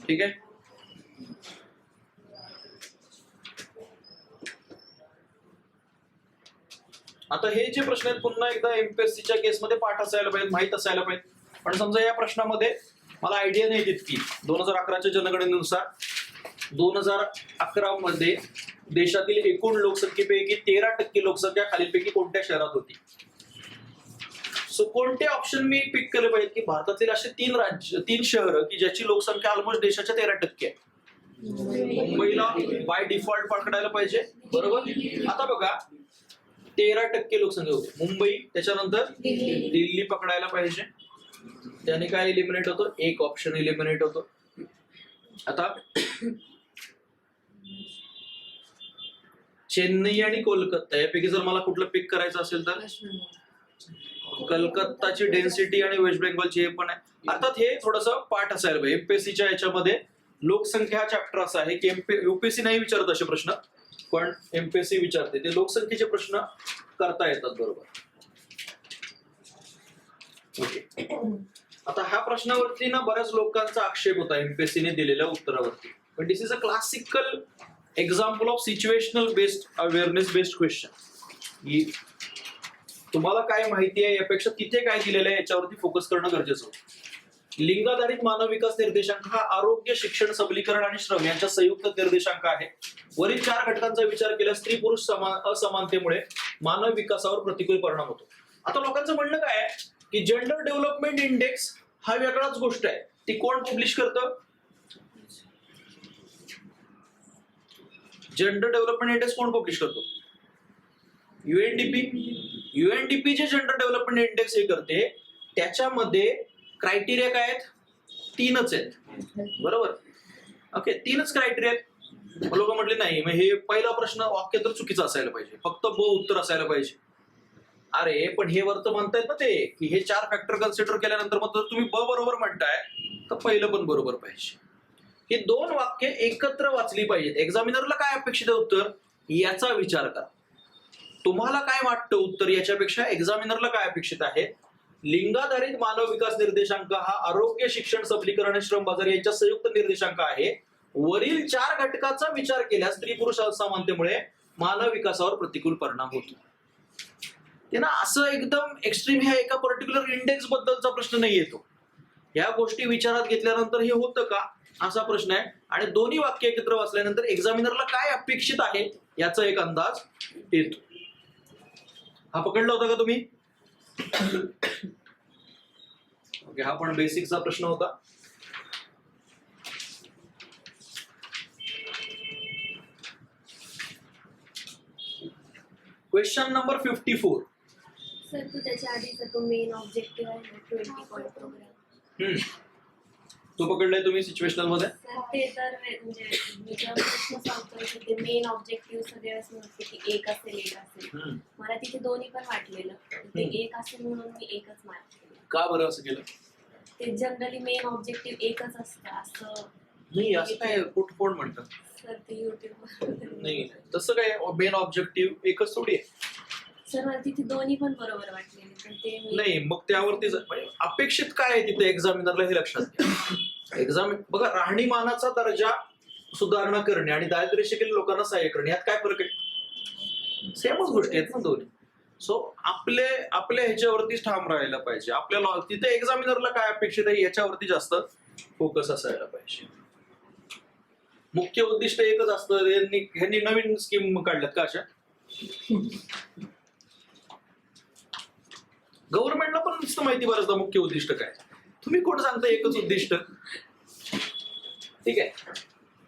ठीक आहे. आता हे जे प्रश्न आहेत पुन्हा एकदा एमपीएससीच्या केसमध्ये पाठ असायला पाहिजे, माहित असायला पाहिजे. पण समजा या प्रश्नामध्ये मला आयडिया नाही तितकी. 2011च्या जनगणनेनुसार 2011 मध्ये देशातील एकूण लोकसंख्येपैकी 13% लोकसंख्या खालीलपैकी कोणत्या शहरात होती? सो कोणते ऑप्शन मी पिक केले पाहिजे की भारतातील असे 3 शहर की ज्याची लोकसंख्या ऑलमोस्ट देशाच्या 13% आहे. मुंबईला बाय डिफॉल्ट पकडायला पाहिजे बरोबर. आता बघा 13% लोकसंख्या होती मुंबई, त्याच्यानंतर दिल्ली पकडायला पाहिजे. त्याने काय एलिमिनेट होतो? एक ऑप्शन एलिमिनेट होतो. आता चेन्नई आणि कोलकाता यापैकी जर मला कुठलं पिक करायचं असेल तर कलकत्ताची डेन्सिटी आणि वेस्ट बेंगॉलची हे पण आहे. अर्थात हे थोडस पाठ असायला पाहिजे. एमपीएससीच्या याच्यामध्ये लोकसंख्या हा चॅप्टर असा आहे की युपीएससी नाही विचारत असे प्रश्न, पण एमपीएससी विचारते. ते लोकसंख्येचे प्रश्न करता येतात बरोबर. ओके. आता ह्या प्रश्नावरती ना बऱ्याच लोकांचा आक्षेप होता एमपीएससीने दिलेल्या उत्तरावरती. पण this is a classical example of situational based awareness based question. तुम्हाला काय माहिती आहे यापेक्षा तिथे काय दिलेलं आहे याच्यावरती फोकस करणं गरजेचं होतं. लिंगाधारित मानव विकास निर्देशांक हा आरोग्य, शिक्षण, सबलीकरण आणि श्रम यांचा संयुक्त निर्देशांक आहे. वरील 4 घटकांचा विचार केल्यास स्त्री पुरुष असमानतेमुळे मानव विकासावर प्रतिकूल परिणाम होतो. आता लोकांचं म्हणणं काय आहे की जेंडर डेव्हलपमेंट इंडेक्स हा वेगळाच गोष्ट आहे. ती कोण पब्लिश करतं? जेंडर डेव्हलपमेंट इंडेक्स कोण पब्लिश करतो? युएनडीपी. युएनडीपी जे जेंडर डेव्हलपमेंट इंडेक्स हे करते त्याच्यामध्ये क्रायटेरिया काय आहेत? 3च आहेत बरोबर. ओके, 3च क्रायटेरिया आहेत. लोक म्हटले नाही मग हे पहिला प्रश्न वाक्य तर चुकीचं असायला पाहिजे, फक्त ब उत्तर असायला पाहिजे. अरे पण हे वरतं म्हणतायत ना ते की हे 4 फॅक्टर कन्सिडर केल्यानंतर मग जर तुम्ही ब बरोबर म्हणताय तर पहिलं पण बरोबर पाहिजे. ही 2 वाक्य एकत्र वाचली पाहिजेत. एक्झामिनरला काय अपेक्षित आहे उत्तर याचा विचार करा. तुम्हाला काय वाटतं उत्तर याच्यापेक्षा एक्झामिनरला काय अपेक्षित आहे. लिंगाधारित मानव विकास निर्देशांक हा आरोग्य, शिक्षण, सबलीकरण आणि श्रम बाजार यांच्या संयुक्त निर्देशांक आहे. वरील 4 घटकाचा विचार केल्यास स्त्री पुरुष असमानतेमुळे मानव विकासावर प्रतिकूल परिणाम होतो. ते ना असं एकदम एक्स्ट्रीम ह्या एका पर्टिक्युलर इंडेक्स बद्दलचा प्रश्न नाही येतो. या गोष्टी विचारात घेतल्यानंतर हे होतं का असा प्रश्न आहे. आणि दोन्ही वाक्य एकत्र वाचल्यानंतर एक्झामिनरला काय अपेक्षित आहे याचा एक अंदाज येतो. हा पकडला होता का तुम्ही? ओके, हा पण बेसिकचा प्रश्न होता. Question number 54. सर तू त्याच्या आधीचा तो मेन ऑब्जेक्टिव्ह आहे ना 20 पॉईंट प्रोग्राम, तो पकडलाय तुम्ही सिच्युएशनल मध्ये. तर ते तर म्हणजे मी जेव्हा प्रश्न सॉल्व्ह करत होते मेन ऑब्जेक्टिव्ह सगळे असं नसते की एक असेल. मला तिथे दोन्ही पण वाटलेलं ते एक असेल म्हणून मी एकच मार्क केलं. का बरं असं केलं? ते जनरली मेन ऑब्जेक्टिव्ह एकच असतं असं नाही, असं काय कोण म्हणतात? सर ते युट्यूब नाही, तसं काय मेन ऑब्जेक्टिव्ह एकच थोडी आहे. सर मला तिथे दोन्ही पण बरोबर वाटलेले पण ते नाही, मग त्यावरती अपेक्षित काय आहे तिथे एक्झामिनरला हे लक्षात घ्या. बघा, राहणीमानाचा दर्जा सुधारणा करणे आणि दारिद्र्य रेषेखालील लोकांना सहाय्य करणे यात काय फरक आहे? सेमच गोष्टी आहेत ना दोन्ही. सो आपल्या ह्याच्यावरतीच ठाम राहायला पाहिजे. आपल्याला तिथे एक्झामिनरला काय अपेक्षित आहे याच्यावरती जास्त फोकस असायला पाहिजे. मुख्य उद्दिष्ट एकच असतं. ह्यांनी नवीन स्कीम काढल्यात का अशा? गव्हर्नमेंटला पण नुसतं माहिती बरंचदा मुख्य उद्दिष्ट काय. तुम्ही कोण सांगता एकच उद्दिष्ट? ठीक आहे.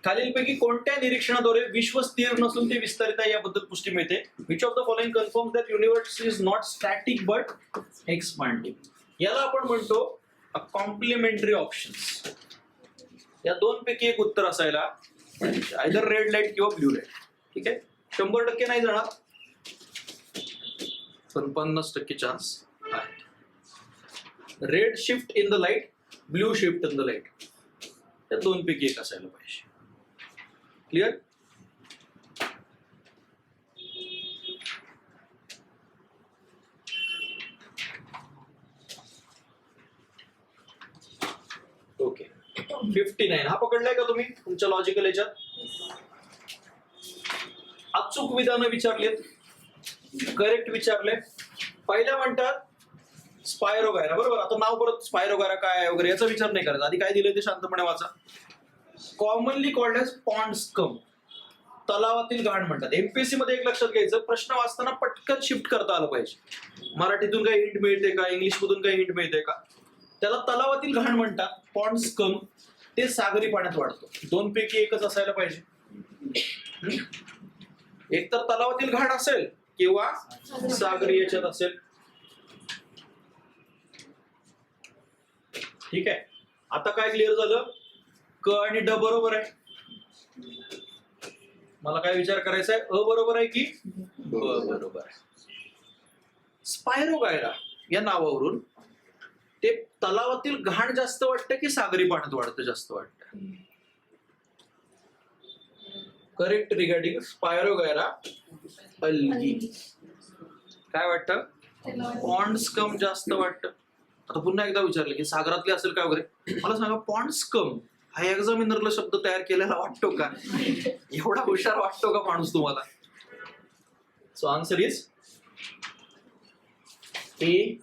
खालीलपैकी कोणत्या निरीक्षणाद्वारे विश्व स्थिर नसून ते विस्तारित आहे याबद्दल पुष्टी मिळते? Which of the following confirm that universe is not static but expanding. याला आपण म्हणतो कॉम्प्लिमेंटरी ऑप्शन्स. या 2 पैकी एक उत्तर असायला पाहिजे, आयदर रेड लाईट किंवा ब्ल्यू लाईट. ठीक आहे, 100% नाही जाणार पण 50% चान्स आहे. Red shift in the light, blue shift in the light, या 2 पैकी एक असायला पाहिजे. क्लिअर? ओके, 59 हा पकडलाय का तुम्ही तुमच्या लॉजिकल याच्यात? अचूक विधानं विचारलेत, करेक्ट विचारले. पहिल्या म्हणतात स्पायरोगायरा, बरोबर. आता नाव परत स्पायरोगायरा काय वगैरे याचा विचार नाही करायचा. आधी काय दिलंय ते शांतपणे वाचा. Commonly called as pond scum, तलावातील घाण म्हणतात. एमपीएससी मध्ये एक लक्षात घ्यायचं, प्रश्न वाचताना पटकन शिफ्ट करता आलं पाहिजे. मराठीतून काही हिंट मिळते का, इंग्लिश मधून काही हिंट मिळते का? त्याला तलावातील घाण म्हणतात. पॉन्ड स्कम ते सागरी पाण्यात वाढतो. 2 पैकी एकच असायला पाहिजे. एक तर तलावातील घाण असेल किंवा सागरी याच्यात असेल. ठीक आहे, आता काय क्लिअर झालं? क आणि ड बरोबर आहे. मला काय विचार करायचा आहे, अ बरोबर आहे की ब बरोबर आहे? स्पायरोगायरा या नावावरून ते तलावातील घाण जास्त वाटतं की सागरी पाण्यात वाढतं जास्त वाटतं? Correct regarding spirogyra algae. काय वाटतं? पॉन्ड स्कम जास्त वाटतं. आता पुन्हा एकदा विचारलं की सागरातले असेल का वगैरे, मला सांगा पॉन्ड स्कम हा एक्झामिनरला शब्द तयार केलेला वाटतो का? एवढा हुशार वाटतो का माणूस तुम्हाला? So answer is A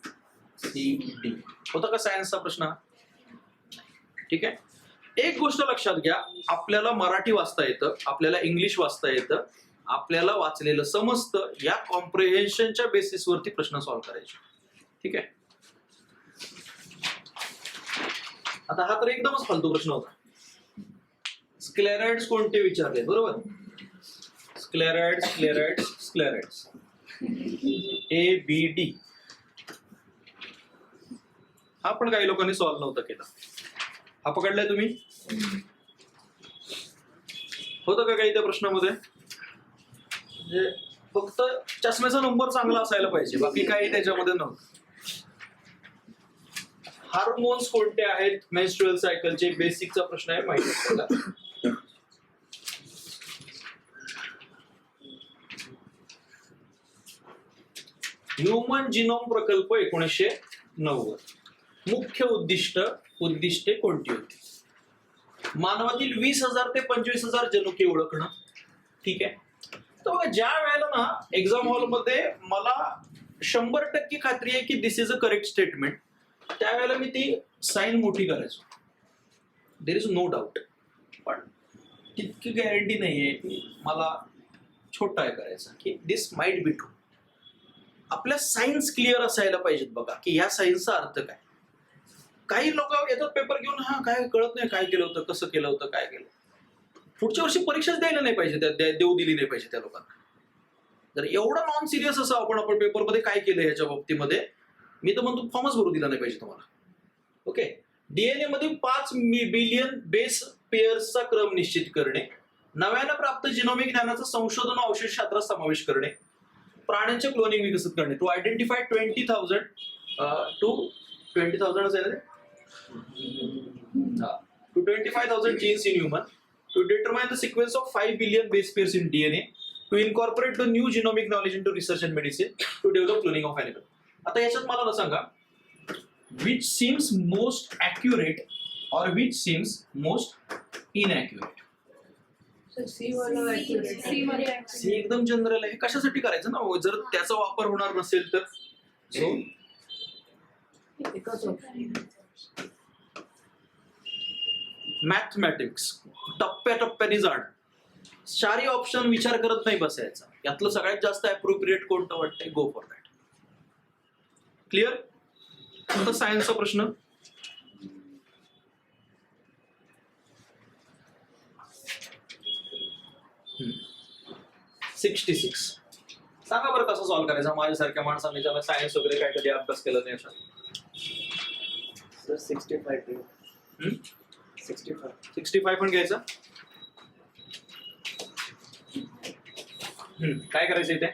C D. होता का सायन्सचा प्रश्न? ठीक आहे. एक गोष्ट लक्षात घ्या, आपल्याला मराठी वाचता येतं, आपल्याला इंग्लिश वाचता येतं, आपल्याला वाचलेलं समजतं. या कॉम्प्रिहेन्शनच्या बेसिसवरती प्रश्न सॉल्व्ह करायचे. ठीक आहे. आता हा तर एकदमच फालतू प्रश्न होता. स्क्लेराइड्स कोणते विचारले? बरोबर, स्क्लेराइड्स ए बी डी. हा पण काही लोकांनी सॉल्व्ह नव्हता केला. हा पकडलाय तुम्ही? होतं का काही त्या प्रश्नामध्ये? म्हणजे फक्त चष्म्याचा नंबर चांगला असायला पाहिजे, बाकी काही त्याच्यामध्ये नव्हतं. हार्मोन्स कोणते आहेत मेन्स्ट्रुअल सायकलचे, बेसिकचा प्रश्न आहे, माहिती आपल्याला. ह्युमन जिनोम प्रकल्प 1990. मुख्य उद्दिष्टे कोणती होती? मानवातील 20,000 ते 25,000 जनुके ओळखणं. ठीक आहे. तर बघा, ज्या वेळेला ना एक्झाम हॉलमध्ये मला 100% खात्री आहे की this is a correct statement, त्यावेळेला मी ती साईन मोठी करायचो. There is no doubt. पण तितकी गॅरंटी नाहीये की मला छोटा आहे करायचा की दिस माइट बी ट्रू. आपल्या सायन्स क्लिअर असायला पाहिजेत बघा की ह्या सायन्सचा अर्थ काय. काही लोक येतात पेपर घेऊन, हा काय कळत नाही, काय केलं होतं, कसं केलं होतं, काय केलं. पुढच्या वर्षी परीक्षाच द्यायला नाही पाहिजे, देऊ दिली नाही पाहिजे त्या लोकांना. जर एवढं नॉन सिरियस असं आपण पेपरमध्ये काय केलं ह्याच्या बाबतीमध्ये, मी तर म्हणतो फॉर्मच भरू दिला नाही पाहिजे तुम्हाला. ओके. डीएनए मध्ये 5 बिलियन बेस पेअर्सचा क्रम निश्चित करणे, नव्यानं प्राप्त जिनोमिक ज्ञानाचं संशोधन व अवशेषशास्त्रात समावेश करणे, प्राण्यांचे क्लोनिंग विकसित करणे, to identify 20,000 to 25,000 genes in human, to determine the sequence of 5 billion base pairs in DNA, to incorporate the new genomic knowledge into research and medicine, to develop cloning of animal. आता याच्यात मला ना सांगा, which seems most accurate or which seems most inaccurate? C वाला accurate. सी एकदम जनरल आहे. कशासाठी करायचं ना, जर त्याचा वापर होणार नसेल तर. सो एकच option. मॅथमॅटिक्स टप्प्याटप्प्याने जाणं. 4 ऑप्शन विचार करत नाही बसायचा. यातलं सगळ्यात जास्त अप्रोप्रिएट कोणतं वाटतंय, गो फॉर दॅट. क्लिअर? आता सायन्सचा प्रश्न. हम्म. 66. सांगा बरं कसं सॉल्व्ह करायचा माझ्यासारख्या माणसाने ज्याला सायन्स वगैरे काय कधी अभ्यास केला नाही असा. सर 65. 65 पण घ्यायचं. काय करायचं इथे?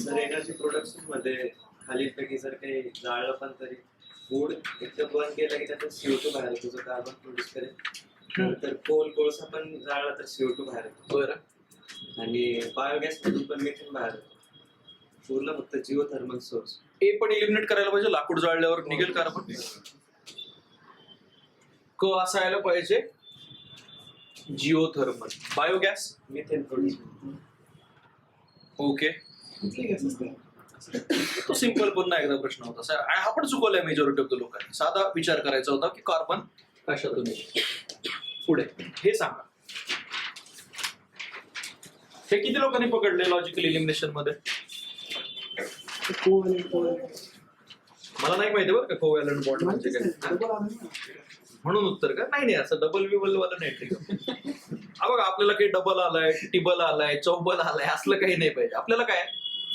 सर एनर्जी प्रोडक्ट्स मध्ये खालीलपैकी जर काही जाळलं पण तरी फूड इतकं बर्न केलं की त्यातून CO2 बाहेर येतो, जो कार्बन प्रोड्यूस करेल. नंतर कोळसा पण जाळला तर CO2 बाहेर येतो. बरं. आणि बायोगॅस मधून पण मिथेन बाहेर येतो. पूर्ण फक्त जिओथर्मल सोर्स. ए पण इलिमिनेट करायला पाहिजे. लाकूड जाळल्यावर निघेल कार्बन. क असायला पाहिजे geothermal. Biogas methane produce. Okay. तो सिंपल पुन्हा एकदा प्रश्न होता. हा पण चुकवलाय मेजॉरिटी ऑफ द लोकांनी. साधा विचार करायचा होता की कार्बन कशातून येईल. पुढे हे सांगा, हे किती लोकांनी पकडले लॉजिकल इलिमिनेशन मध्ये? मला नाही माहिती बरं का कोव्हॅलंट बॉन्ड म्हणजे काय. म्हणून उत्तर का नाही असं डबल विबल वाला नाही ट्रिक. बघा, आपल्याला काही डबल आलाय, टिबल आलाय, चौबल आलाय असलं काही नाही पाहिजे. आपल्याला काय,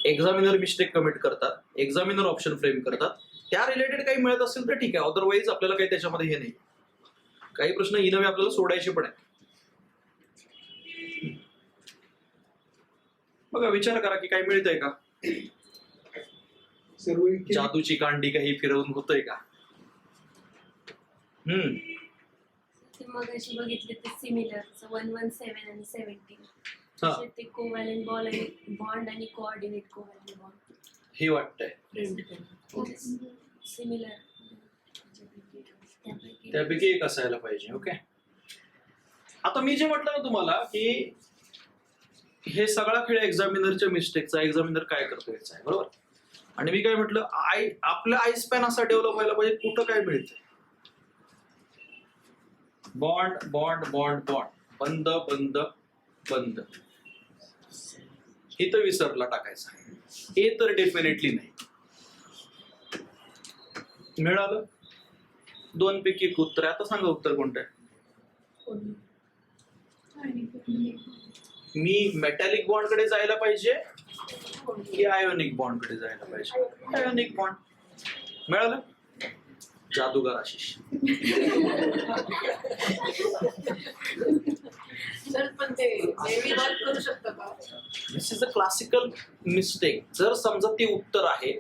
एक्झामिनर मिस्टेक कमिट करतात, एक्झामिनर ऑप्शन फ्रेम करतात, त्या रिलेटेड काही मिळत असेल तर ठीक आहे. अदरवाईज आपल्याला काही त्याच्यामध्ये हे नाही. काही प्रश्न इनवे आपल्याला सोडायचे पण आहेत. बघा, विचार करा की काही मिळतंय का? सर्व जादूची कांडी काही फिरवून होतंय का? ते मग अशी बघितले ते सिमिलर 117 आणि 17. हा. तसे ते कोव्हॅलंट बॉन्ड आणि कोऑर्डिनेट कोव्हॅलंट बॉन्ड हे वाटतंय. सिमिलर. त्यापैकी एक असायला पाहिजे. ओके. आता मी जे म्हटलं ना तुम्हाला की हे सगळा खेळ एक्झामिनरच्या मिस्टेकचा, एक्झामिनर काय करतो याचा आहे, बरोबर. आणि मी काय म्हटलं, आपलं आय स्पॅन असा डेव्हलप व्हायला पाहिजे, कुठं काय मिळतंय. बॉन्ड बॉन्ड बॉन्ड बॉन्ड, बंद बंद बंद. हे तर विसरला टाकायचं. हे तर डेफिनेटली नाही. मिळालं 2 पैकी एक उत्तर आहे. आता सांगा उत्तर कोणतं आहे? मी मेटॅलिक बॉन्ड कडे जायला पाहिजे की आयोनिक बॉन्ड कडे जायला पाहिजे? Ionic bond. मिळालं. जादूगार आशिष. सर पण ते नेहमी वर्क करू शकतं का? दिस इज अ क्लासिकल मिस्टेक. जर समजा ते उत्तर आहे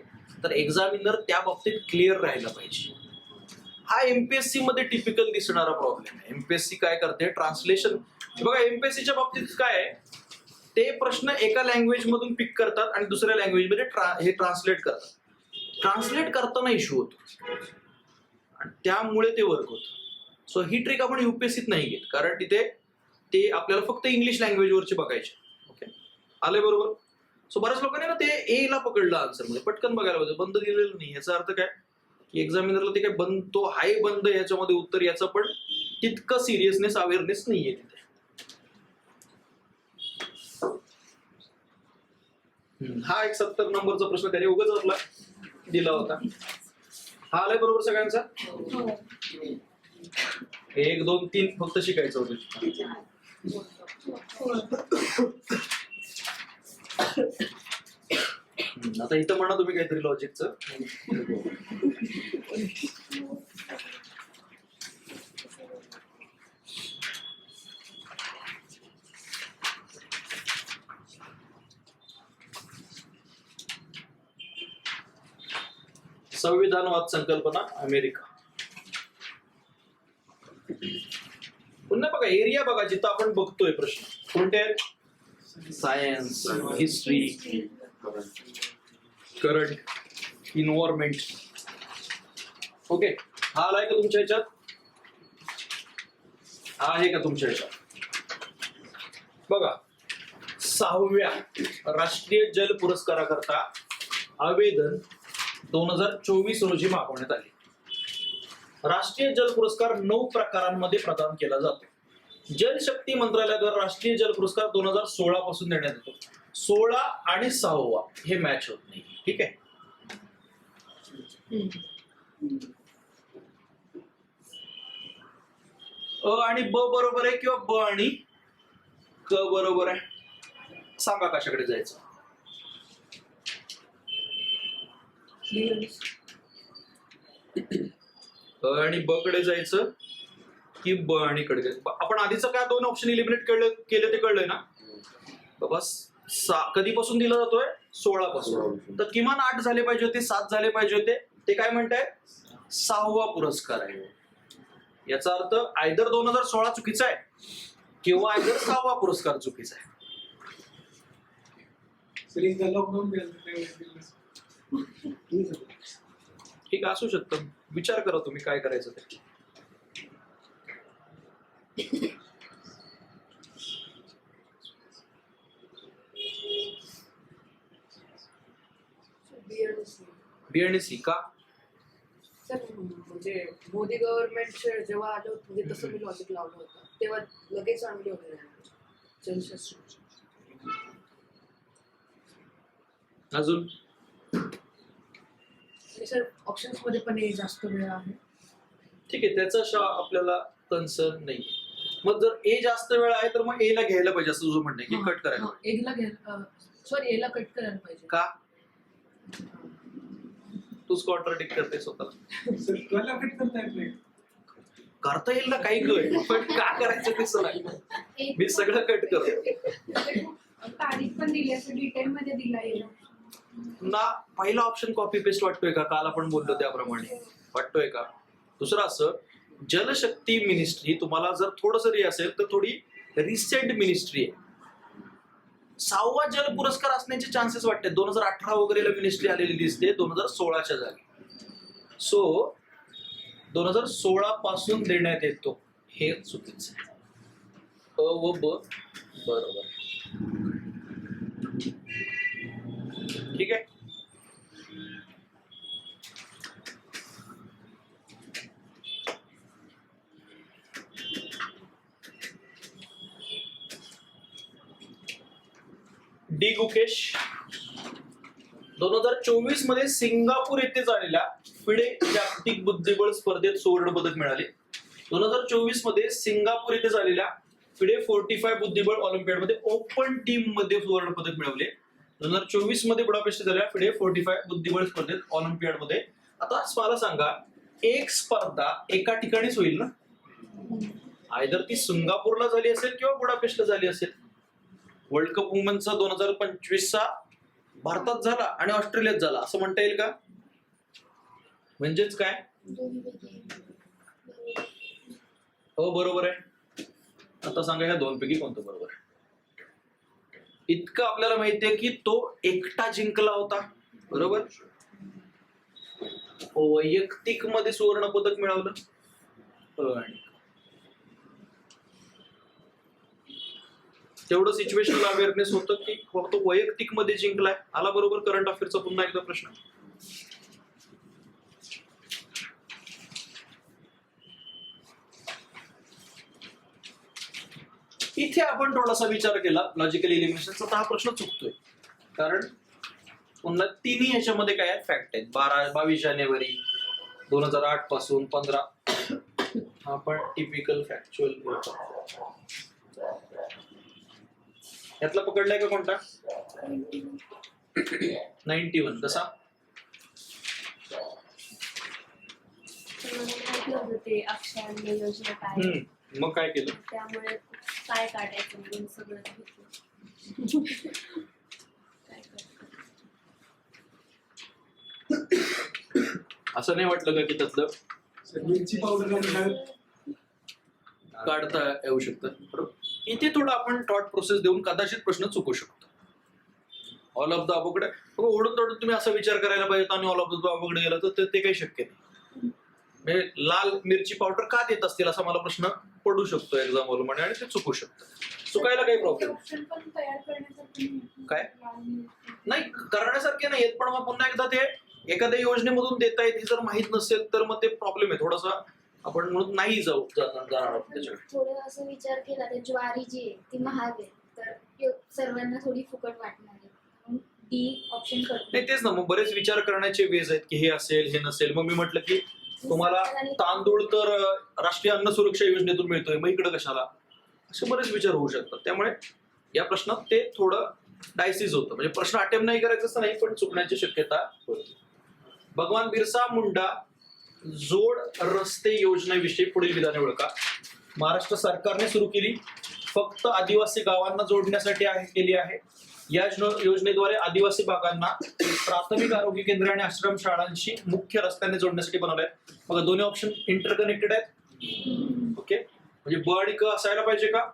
तर एक्झामिनर त्या बाबतीत क्लिअर राहायला पाहिजे. हा एमपीएससी मध्ये टिपिकल दिसणारा प्रॉब्लेम आहे. एमपीएससी काय करते, ट्रान्सलेशन. बघा एमपीएससीच्या बाबतीत काय आहे, ते प्रश्न एका लँग्वेज मधून पिक करतात आणि दुसऱ्या लँग्वेज मध्ये हे ट्रान्सलेट करतात. ट्रान्सलेट करताना इश्यू होतो आणि त्यामुळे ते वर्क होतं. सो ही ट्रिक आपण युपीएससीत नाही घेत, कारण तिथे ते आपल्याला फक्त इंग्लिश लँग्वेजवरचे बघायचे. ओके, आले बरोबर. सो बऱ्याच लोकांनी ना ते ए ला पकडलं आन्सर मध्ये, पटकन बघायला पाहिजे, बंद दिलेलं नाही. याचा अर्थ काय की एक्झामिनरला ते काय बंद, तो हाय बंद ह्याच्यामध्ये उत्तर, याचं पण तितकं सिरियसनेस अवेअरनेस नाहीये तिथे. हा एक 70 नंबरचा प्रश्न त्याने उगाच आपला दिला होता. हा आलाय बरोबर सगळ्यांचा. 1 2 3 फक्त शिकायचं होतं. आता इथं म्हणा तुम्ही काहीतरी लॉजिकचं. संविधानवाद संकल्पना अमेरिका. पुन्हा बघा एरिया, बघा जिथं आपण बघतोय प्रश्न कोणते आहेत. Science, history, current, environment. Okay, हा आलाय का तुमच्या ह्याच्यात, हा आहे का तुमच्या ह्याच्यात. बघा 6व्या राष्ट्रीय जल पुरस्काराकरता आवेदन 2024 रोजी मागवण्यात आले. राष्ट्रीय जल पुरस्कार 9 प्रकारांमध्ये प्रदान केला जातो. जलशक्ती मंत्रालयाद्वारे राष्ट्रीय जल पुरस्कार 2016 पासून देण्यात येतो. 16 आणि 6वा हे मॅच होत नाही. ठीक आहे. अ आणि ब बरोबर आहे किंवा ब आणि क बरोबर आहे. सांगा कशाकडे जायचं. अ आणि ब कडे जायचं की ब आणि कडे जायचं. आपण आधीचं काय 2 ऑप्शन इलिमिनेट केले ते कळलंय ना. बाबा कधीपासून दिला जातोय, 16 पासून. तर किमान 8 झाले पाहिजे होते, 7 झाले पाहिजे होते. ते काय म्हणताय, 6वा पुरस्कार आहे. याचा अर्थ आयदर 2016 चुकीचा आहे किंवा आयदर 6वा पुरस्कार चुकीचा आहे. ठीक असू शकतं. विचार करा तुम्ही काय करायचं ते. बी आणि सी का. सर म्हणजे मोदी गव्हर्नमेंट जेव्हा आलं होतं, म्हणजे तसं मी लॉजिक लावलं होतं, तेव्हा लगेच आणले होते जलशस्त्र. अजून सर ऑप्शन्स मध्ये पण हे जास्त वेळ आहे. ठीक आहे, त्याचा आपल्याला कन्सर्न नाही. मग जर ए जास्त वेळ आहे तर मग ए ला घ्यायला पाहिजे असं तुझं म्हणणं आहे की कट करायला पाहिजे. एला घ्यायला, सॉरी एला कट करायला पाहिजे का. तूच कॉन्ट्राडिक्ट करते स्वतःला. करता येईल ना काही कळ, पण का करायचं ते सांग. मी सगळं कट करतो. तारीख पण दिली असं डिटेल मध्ये दिला येईल ना. पहिला ऑप्शन कॉपी पेस्ट वाटतोय का, काल आपण बोललो त्याप्रमाणे वाटतोय का. दुसरं असं, जलशक्ती मिनिस्ट्री तुम्हाला जर थोडस री असेल तर थोडी रिसेंट मिनिस्ट्री आहे. 6वा जल पुरस्कार असण्याचे चान्सेस वाटते. 2018 वगैरेला मिनिस्ट्री आलेली दिसते 2016च्या जागी. सो 2016 पासून देण्यात येतो हे चुकीचं आहे. अ व ब बरोबर. ठीक आहे. डी गुकेश 2024 मध्ये सिंगापूर येथे झालेल्या फिडे जागतिक बुद्धिबळ स्पर्धेत सुवर्ण पदक मिळाले. 2024 मध्ये सिंगापूर येथे झालेल्या फिडे 45 बुद्धिबळ ऑलिम्पियाड मध्ये ओपन टीम मध्ये सुवर्ण पदक मिळवले. 2024 मध्ये बुडापेस्ट झालेल्या फिडे 45 बुद्धिबळ स्पर्धेत ऑलिम्पियाड मध्ये. आता मला सांगा, एक स्पर्धा एका ठिकाणीच होईल ना. आयदर ती सिंगापूरला झाली असेल किंवा बुडापेस्टला झाली असेल. वर्ल्ड कप वुमनचा 2025चा भारतात झाला आणि ऑस्ट्रेलियात झाला असं म्हणता येईल का? म्हणजेच काय? दोन्हीपैकी हो बरोबर आहे. आता सांगा ह्या दोनपैकी कोणतं बरोबर आहे? इतकं आपल्याला माहितीये की तो एकटा जिंकला होता, बरोबर. वैयक्तिक मध्ये सुवर्ण पदक मिळवलं. आणि तेवढं सिच्युएशनल अवेअरनेस होतं की फक्त वैयक्तिक मध्ये जिंकलाय. आला बरोबर करंट अफेअरचा पुन्हा एकदा प्रश्न. इथे आपण थोडासा विचार केला लॉजिकल इलिमिनेशनचा, तर हा प्रश्न चुकतोय. कारण पुन्हा तिन्ही ह्याच्यामध्ये काय फॅक्ट आहेत. 22 जानेवारी 2008 पासून 15 आपण टिपिकल फॅक्च्युअल यातला पकडलाय का कोणता? 91 कसा? तर मला माहिती होतं ते अक्षय योजना काय, मग काय केलं? त्यामुळे काय काढायचं म्हणून सगळं घेतलं. काय करतो. असं नाही वाटलं का की त्यातलं मिरची पावडर आणि हळद काढता येऊ शकतं? बरोबर. इथे थोडं आपण थॉट प्रोसेस देऊन कदाचित प्रश्न चुकू शकतो. ऑल ऑफ द अबोकडे ओढून तोडून तुम्ही असा विचार करायला पाहिजे आणि ऑल ऑफ द अबोकडे गेला तर ते काही शक्य नाही. म्हणजे लाल मिरची पावडर का देत असतील असा मला प्रश्न पडू शकतो एक्झाम्पल मध्ये, आणि ते चुकू शकतं. चुकायला काही प्रॉब्लेम ऑप्शन पण तयार करण्यासाठी काय नाही, करण्यासारखे नाही आहेत. पण मग पुन्हा एकदा ते एखाद्या योजनेमधून देता येत हे जर माहित नसेल तर मग ते प्रॉब्लेम आहे थोडासा. आपण म्हणून नाही जाणार आहोत त्याच्याकडे. थोडं असं विचार केला तर ज्वारी जी आहे ती महाग आहे, तर सर्वांना थोडी फुकट वाटणार आहे, म्हणून डी ऑप्शन करतो. नाही तेच ना, मग बरेच विचार करण्याचे वेज आहेत की हे असेल हे नसेल. मग मी म्हटलं की तुम्हाला तांदूळ तर राष्ट्रीय अन्न सुरक्षा योजनेतून मिळतोय, मग इकडे कशाला, असे बरेच विचार होऊ शकतात. त्यामुळे या प्रश्नात ते थोडं डायसिस होतं. म्हणजे प्रश्न अटेम्प्ट नाही करायचं असं नाही, पण चुकण्याची शक्यता होती. भगवान बिरसा मुंडा जोड रस्ते योजनेविषयी पुढील विधाने ओळखा. महाराष्ट्र सरकारने सुरू केली, फक्त आदिवासी गावांना जोडण्यासाठी केली आहे. या योजनेद्वारे आदिवासी भागांना प्राथमिक आरोग्य केंद्र आणि आश्रम शाळांशी मुख्य रस्त्याने जोडण्यासाठी बनवलंय. बघा दोन्ही ऑप्शन इंटरकनेक्टेड आहेत. ओके, म्हणजे ब आणि क असायला पाहिजे का?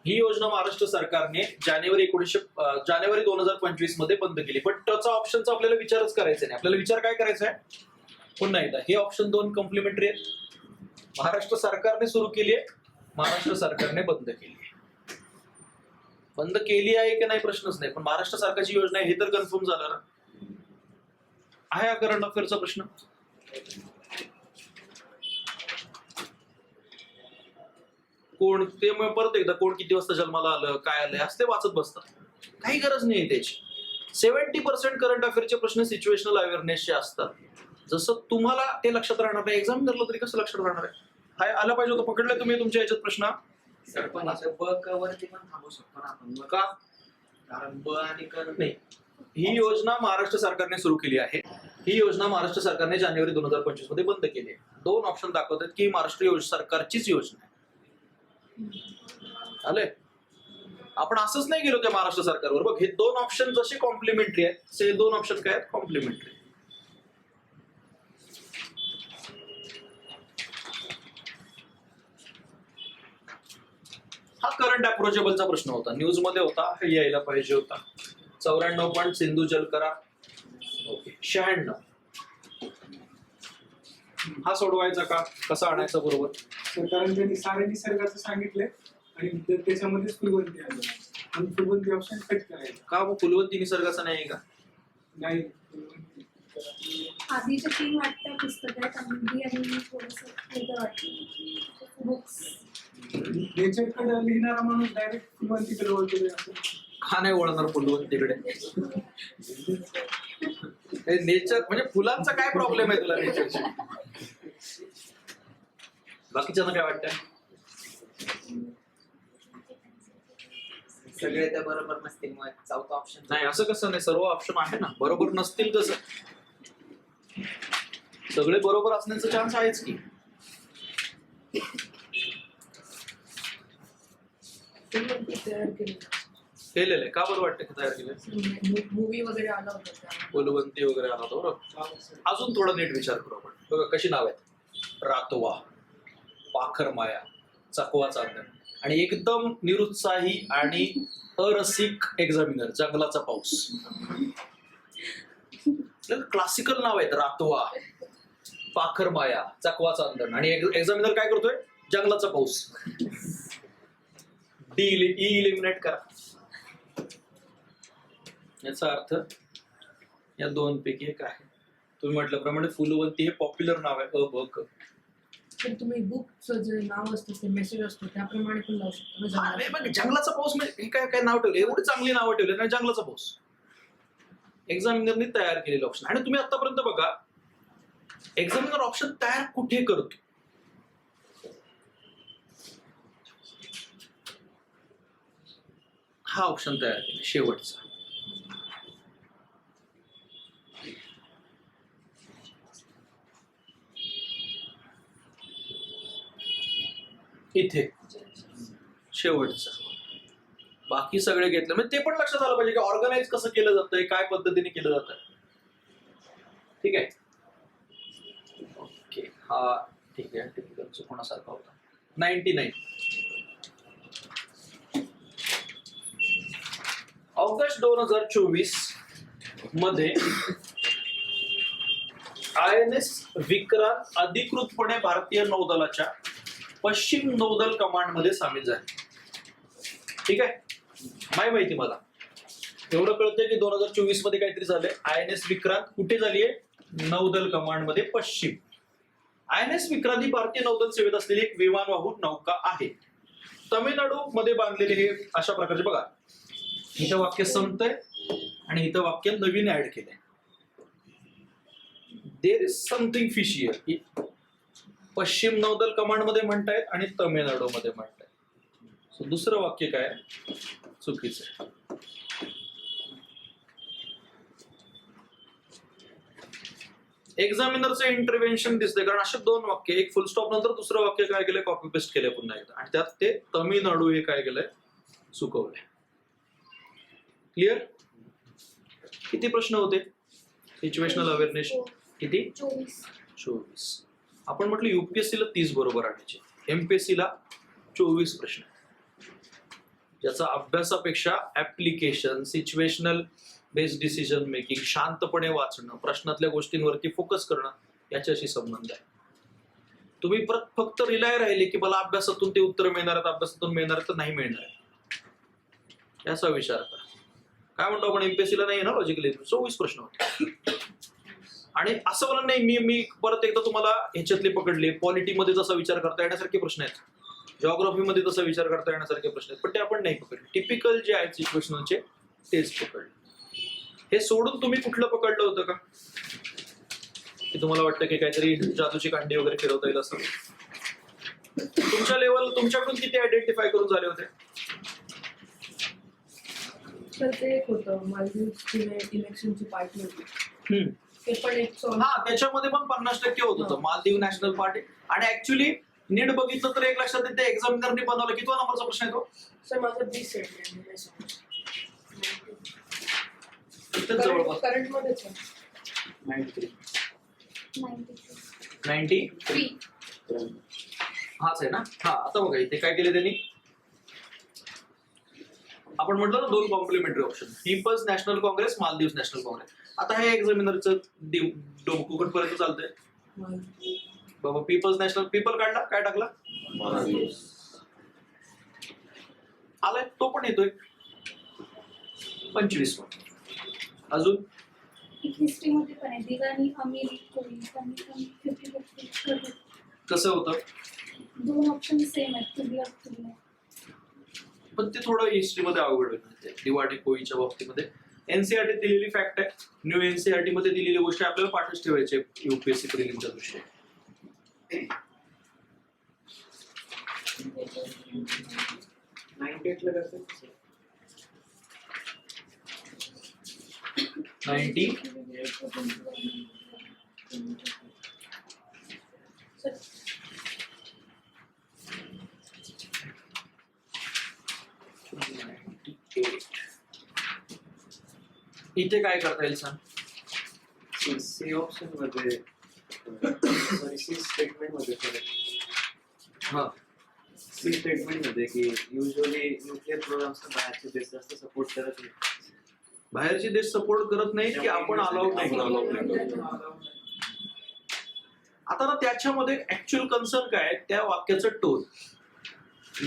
ही योजना महाराष्ट्र सरकारने जानेवारी 2025 मध्ये बंद केली. पण त्याचा ऑप्शनचा आपल्याला विचारच करायचा नाही. आपल्याला विचार काय करायचा आहे? पुन्हा एकदा हे ऑप्शन 2 कॉम्प्लिमेंटरी आहेत. महाराष्ट्र सरकारने सुरू केली आहे, महाराष्ट्र सरकारने बंद केली आहे. बंद केली आहे की नाही प्रश्नच नाही, पण महाराष्ट्र सरकारची योजना आहे हे तर कन्फर्म झालं ना. आहे हा करंट अफेअरचा प्रश्न. कोण ते मग परत एकदा कोण किती वाजता जन्माला आलं काय आलं असं ते वाचत बसतात, काही गरज नाही त्याची. 70% करंट अफेअरचे प्रश्न सिच्युएशनल अवेअरनेसचे असतात. जसं तुम्हाला ते लक्षात राहणार नाही, एक्झाम धरलं तरी कसं लक्षात राहणार आहे? हाय आला पाहिजे होतं. पकडलं तुम्ही तुमच्या याच्यात प्रश्न. सर पण असं ब क वरती पण थांबू शकतो ना आपण का? कारण ब आणि क नाही, ही योजना महाराष्ट्र सरकारने सुरू केली आहे. ही योजना महाराष्ट्र सरकारने जानेवारी 2025 मध्ये बंद केली आहे. 2 ऑप्शन दाखवतात की महाराष्ट्र सरकारचीच योजना आहे. आले, आपण असंच नाही गेलो त्या महाराष्ट्र सरकारवर. बघ हे 2 ऑप्शन जसे कॉम्प्लिमेंटरी आहेत ते 2 ऑप्शन काय आहेत? कॉम्प्लिमेंटरी. हा करंट अप्रोचेबलचा प्रश्न होता, न्यूज मध्ये होता, हे यायला पाहिजे होता. 94 पॉईंट सिंधू जल करा. ओके, 96 हा सोडवायचा का? कसा आणायचा बरोबर? कारण त्यांनी सारे निसर्गाचं सांगितलंय आणि त्याच्यामध्येच फुलवंती आली आणि फुलवंती ऑप्शन कट करायचं. का मग फुलवंती निसर्गाचा नाही का? नाही, आधीच्या 3 वाटत्या पुस्तकात आणि आणि थोडंसं वेगळं वाटतं बुक्स. नेचरकडे लिहिणारा माणूस डायरेक्ट फुलवंतीकडे वळतो असं. का नाही वळणार फुलवंतीकडे? नेचर म्हणजे फुलांचा काय प्रॉब्लेम आहे तुला नेचरची? बाकीच्यांना काय वाटतं? सगळे त्या बरोबर नसतील मग चौथा ऑप्शन नाही असं कसं नाही, सर्व ऑप्शन आहे ना. बरोबर नसतील कसं? सगळे बरोबर असण्याचा चान्स आहेच की. तुम्ही तयार केलेलं आहे. का बरं वाटतं की तयार केलं? केलं मूवी वगैरे आला होता त्या बोलवंती वगैरे आला होता बरोबर. अजून थोडा नीट विचार करू आपण. बघा कशी नाव आहेत: रातवा, पाखरमाया, चकवा चांदण आणि एकदम निरुत्साही आणि अरसिक एक्झामिनर जंगलाचा पाऊस. क्लासिकल नाव आहेत: रातवा, पाखरमाया, चकवा चांदण आणि एक्झामिनर काय करतोय? जंगलाचा पाऊस. इलिमिनेट करा. याचा अर्थ या दोन पैकी एक आहे. तुम्ही म्हटल्याप्रमाणे फुलवंती हे पॉप्युलर नाव आहे. अ ब क. पण तुम्ही बुकचं जे नाव असतं ते मेसेज असतो त्याप्रमाणे पण लावू शकतो ना अरे मग जंगलाचा पाऊस म्हणजे हे काय काय नाव ठेवले? एवढी चांगली नावं ठेवले ना. जंगलाचा पाऊस एक्झामिनरने तयार केलेलं ऑप्शन. आणि तुम्ही आतापर्यंत बघा एक्झामिनर ऑप्शन तयार कुठे करतो? हा ऑप्शन तयार केला शेवटचा. इथे शेवटचा. बाकी सगळे घेतलं म्हणजे ते पण लक्षात आलं पाहिजे की ऑर्गनाइज कसं केलं जातंय, काय पद्धतीने केलं जातं. ठीक आहे. ओके. हा ठीक आहे. टिपिकल चुकवण्यासारखा होता. 99. ऑगस्ट 2024 मध्ये INS विक्रांत अधिकृतपणे भारतीय नौदलाच्या पश्चिम नौदल कमांड मध्ये सामील झाले. ठीक आहे. माहिती मला एवढं कळतंय की 2024 मध्ये काहीतरी झालंय. INS विक्रांत कुठे झालीये? नौदल कमांड मध्ये पश्चिम. INS विक्रांत ही भारतीय नौदल सेवेत असलेली एक विमानवाहू नौका आहे. तमिळनाडू मध्ये बांधलेले हे अशा प्रकारचे बघा. इथं वाक्य संपतंय आणि इथं वाक्य नवीन ऍड केलंय. There is something fishy here. पश्चिम नौदल कमांड मध्ये म्हणतायत आणि तमिळनाडू मध्ये म्हणतायत. सो दुसरं वाक्य काय चुकीचं आहे. एक्झामिनरचं इंटरव्हेन्शन दिसतंय कारण असे दोन वाक्य, एक फुल स्टॉप नंतर दुसरं वाक्य काय केलंय? कॉपी पेस्ट केलंय पुन्हा एकदा आणि त्यात ते तमिळनाडू हे काय केलंय? चुकवलंय. क्लिअर? किती प्रश्न होते? सिच्युएशनल अवेअरनेस किती? 24. आपण म्हटलं युपीएससी ला 30 बरोबर आणायचे, एमपीएससी ला 24 प्रश्न. ज्याचा अभ्यासापेक्षा application, situational based decision making, शांतपणे वाचणं, प्रश्नातल्या गोष्टींवरती फोकस करणं याच्याशी संबंध आहे. तुम्ही फक्त रिलाय राहिले की मला अभ्यासातून ते उत्तर मिळणार आहेत, अभ्यासातून मिळणार तर नाही मिळणार आहे याचा विचार करा. काय म्हणतो आपण एमपीएससी ला नाही ना लॉजिकली 24 प्रश्न होते. आणि असं मला नाही मी परत एकदा तुम्हाला ह्याच्यातले पकडले. पॉलिटीमध्ये जसा विचार करता येण्यासारखे प्रश्न आहेत, जिओग्राफीमध्ये तसा विचार करता येण्यासारखे प्रश्न आहेत, पण ते आपण नाही पकडले. टिपिकल जे आहेत सिच्युएशनलचे तेच पकडले. हे सोडून तुम्ही कुठलं पकडलं होतं का की तुम्हाला वाटतं की काहीतरी जादूची कांडी वगैरे फिरवता येईल असं? तुमच्या लेवल तुमच्याकडून किती आयडेंटिफाय करून झाले होते? तर ते एक होतं मालदीवची इलेक्शनची पार्टी होती ते पण एक हा त्याच्यामध्ये पण 50% होत होतं मालदीव नॅशनल पार्टी. आणि ऍक्च्युली नीट बघितलं तर एक लक्षात येते एक्झामिनरने बनवलं. किती नंबरचा प्रश्न आहे तो? सर माझं 20 सेट जवळपास करंट मध्येच आहे. 93 हाच आहे ना. हा आता बघा इथे काय केले त्यांनी. आपण म्हटलं ना दोन complimentary option, people's national congress, Maldives national congress. आता हे एक्झामिनरचं कुठपर्यंत चालतंय बाबा? पीपल्स नॅशनल, पीपल काढला, काय टाकला? आलाय तो पण येतोय 25. अजून हिस्ट्रीमध्ये पण आहे दिवाणी अमीर कोळी 50-50 कसं होतं? दोन ऑप्शन सेम आहेत. तुला पण ते थोडं हिस्ट्रीमध्ये अवघड होईल. दिवाणी कोळीच्या बाबतीमध्ये एनसीआरटी दिलेली फॅक्ट आहे. न्यू एनसीआरटी मध्ये दिलेली गोष्ट आपल्याला पाठच ठेवायचे युपीएससी प्रिलिमच्या दृष्टीने. 90 इथे काय करता येईल सांग? सी ऑप्शन मध्ये सॉरी सी स्टेटमेंट मध्ये हा सी स्टेटमेंट मध्ये की युजली न्यूक्लिअर प्रोग्राम्स बाहेरचे देश जास्त सपोर्ट करत नाही. बाहेरचे देश सपोर्ट करत नाहीत की आपण अलाउड नाही आपण करत? allowed नाही करत. आता ना त्याच्यामध्ये ऍक्च्युअल कन्सर्न काय आहे? त्या वाक्याचं टोन.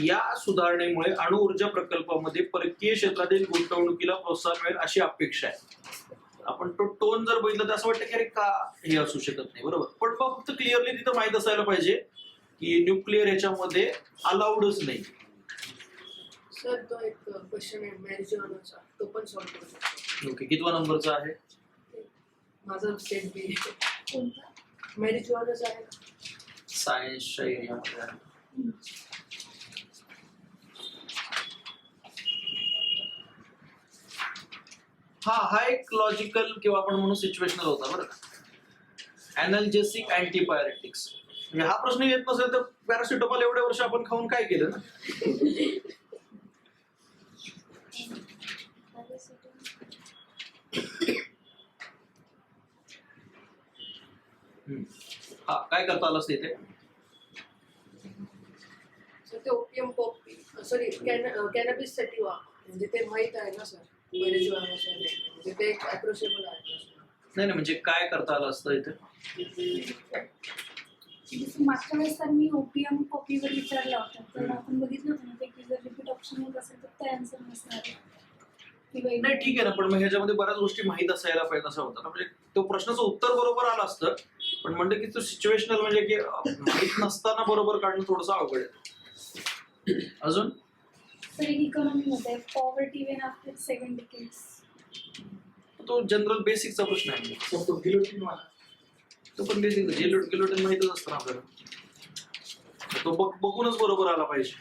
या सुधारणेमुळे अणु ऊर्जा प्रकल्पामध्ये परकीय क्षेत्रातील गुंतवणुकीला प्रोत्साहन मिळेल अशी अपेक्षा आहे. आपण तो टोन जर बघितलं तर असं वाटतं की अरे का हे असू शकत नाही, बरोबर. पण मग फक्त क्लिअरली तिथं माहित असायला पाहिजे की न्यूक्लिअर ह्याच्यामध्ये अलाउडच नाही. सर तो एक क्वेश्चन आहे मॅरिज्युआनाचा, तो पण सॉल्व्ह करू शकतो. ओके, कितवा नंबरचा आहे? माझा स्टेट बी कोणता? मॅरिज्युआनाचा आहे ना. सायन्सच्या एरियामध्ये आहे. हा एक लॉजिकल किंवा आपण म्हणू सिच्युएशनल होता बरं का. अॅनाल्जेसिक अँटीबायोटिक्स. म्हणजे हा प्रश्न येत नसेल तर पॅरासिटामॉल एवढे वर्ष आपण खाऊन काय केलं ना. हा काय करता आलं असतं इथे? सर ते opium Poppy sorry cannabis sativa म्हणजे ते माहित आहे ना सर, मॅरिज्युआनाचा म्हणजे ते एक अप्रोचेबल आहे. नाही म्हणजे काय करता आलं असतं इथे? जसं मागच्या वेळेस तर मी ओपीएम कॉपीवर विचारला होता, तर आपण बघितलं होतं ना ते की जर रिपीट ऑप्शन होत असेल तर ते आन्सर नसणार आहे. किंवा नाही ठीक आहे ना, पण मग ह्याच्यामध्ये बऱ्याच गोष्टी माहीत असायला पाहिजे असं होतं ना. म्हणजे तो प्रश्नाचं उत्तर बरोबर आलं असतं, पण म्हणलं की तो सिच्युएशनल म्हणजे की माहीत नसताना बरोबर काढणं थोडंसं अवघड आहे. अजून सर इकॉनॉमीमध्ये पॉवर्टी वेन आफ्टर 7 decades. तो जनरल बेसिकचा प्रश्न आहे. तो गिलोटिन वाला. तो पण बेसिक गिलोटिन माहीतच असतं ना आपल्याला. तो बघूनच बरोबर आला पाहिजे.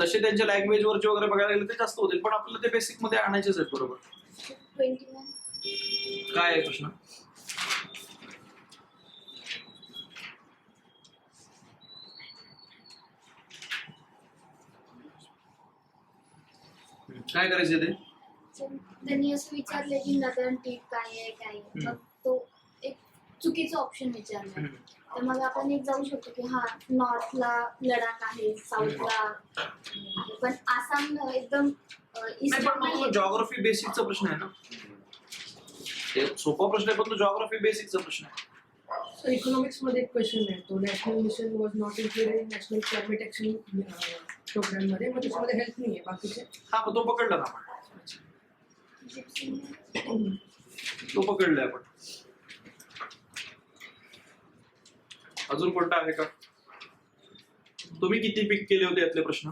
तसे त्यांच्या लँग्वेज वरचे वगैरे बघायला गेले ते जास्त होतील, पण आपल्याला ते बेसिक मध्ये आणायचेच आहेत बरोबर. 21. काय आहे प्रश्न? काय करायचं ते? त्यांनी असं विचारलं की नदन टीप काय आहे काय आहे. मग तो एक चुकीचा ऑप्शन विचारला. तर मग आपण एक जाऊ शकतो की हा नॉर्थला लडाख आहे, साऊथला आहे, पण आसाम एकदम नाही पण मग जॉग्राफी बेसिकचा प्रश्न आहे ना. ते सोपा प्रश्न आहे, पण तो जॉग्राफी बेसिकचा प्रश्न आहे. सर इकॉनॉमिक्स मध्ये एक क्वेश्चन आहे, तो national mission was not included in national climate action program मध्ये, मग त्याच्यामध्ये हेल्प नाही आहे बाकीचे. हा मग तो पकडला ना आपण. तो पकडलाय आपण. अजून कोणता आहे का? तुम्ही किती पिक केले होते यातले प्रश्न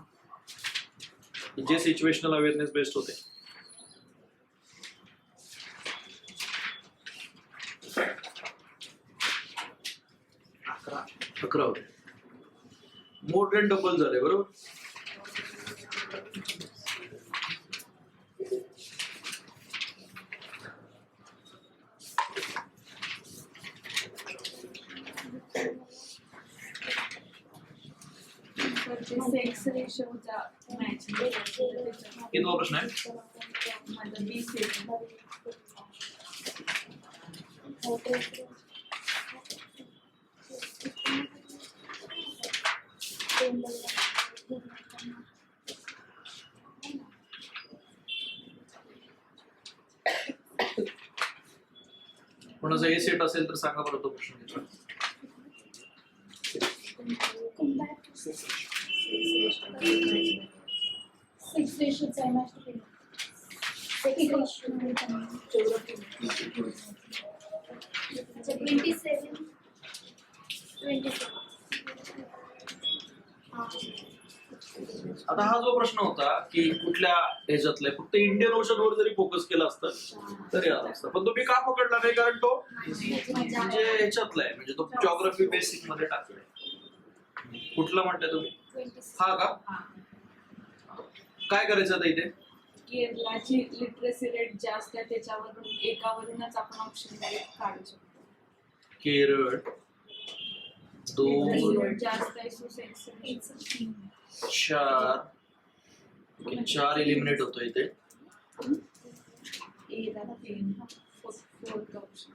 जे सिच्युएशनल अवेअरनेस बेस्ड होते? 11 होते. मोर दॅन डबल झाले बरोबर. सेक्स रेशोचा मॅच कितवा प्रश्न आहे? माझा बी सेक्स. कोणाचा ए सेट असेल तर सांगा बरं तो प्रश्न विचारा. सेक्स रेशोचा आहे मॅच केला. Sex ratio 27. आता हा जो प्रश्न होता की कुठल्या ह्याच्यातलं फक्त इंडियन ओशन वर जरी फोकस केला असतं तरी आलं असतं, पण तुम्ही का पकडला नाही? कारण तो म्हणजे ह्याच्यातला आहे, म्हणजे तो जॉग्राफी बेसिक मध्ये टाकलाय. कुठला म्हणताय तुम्ही? 26. हा का? काय करायचं आता इथे? केरळाची लिटरसी रेट जास्त आहे, त्याच्यावरून एकावरूनच आपण ऑप्शन काढू शकतो. केरळ 2 Literacy rate जास्त आहे, so sex ratio 4 okay, 4 eliminate होतो इथे. A ला 3 4th ऑप्शन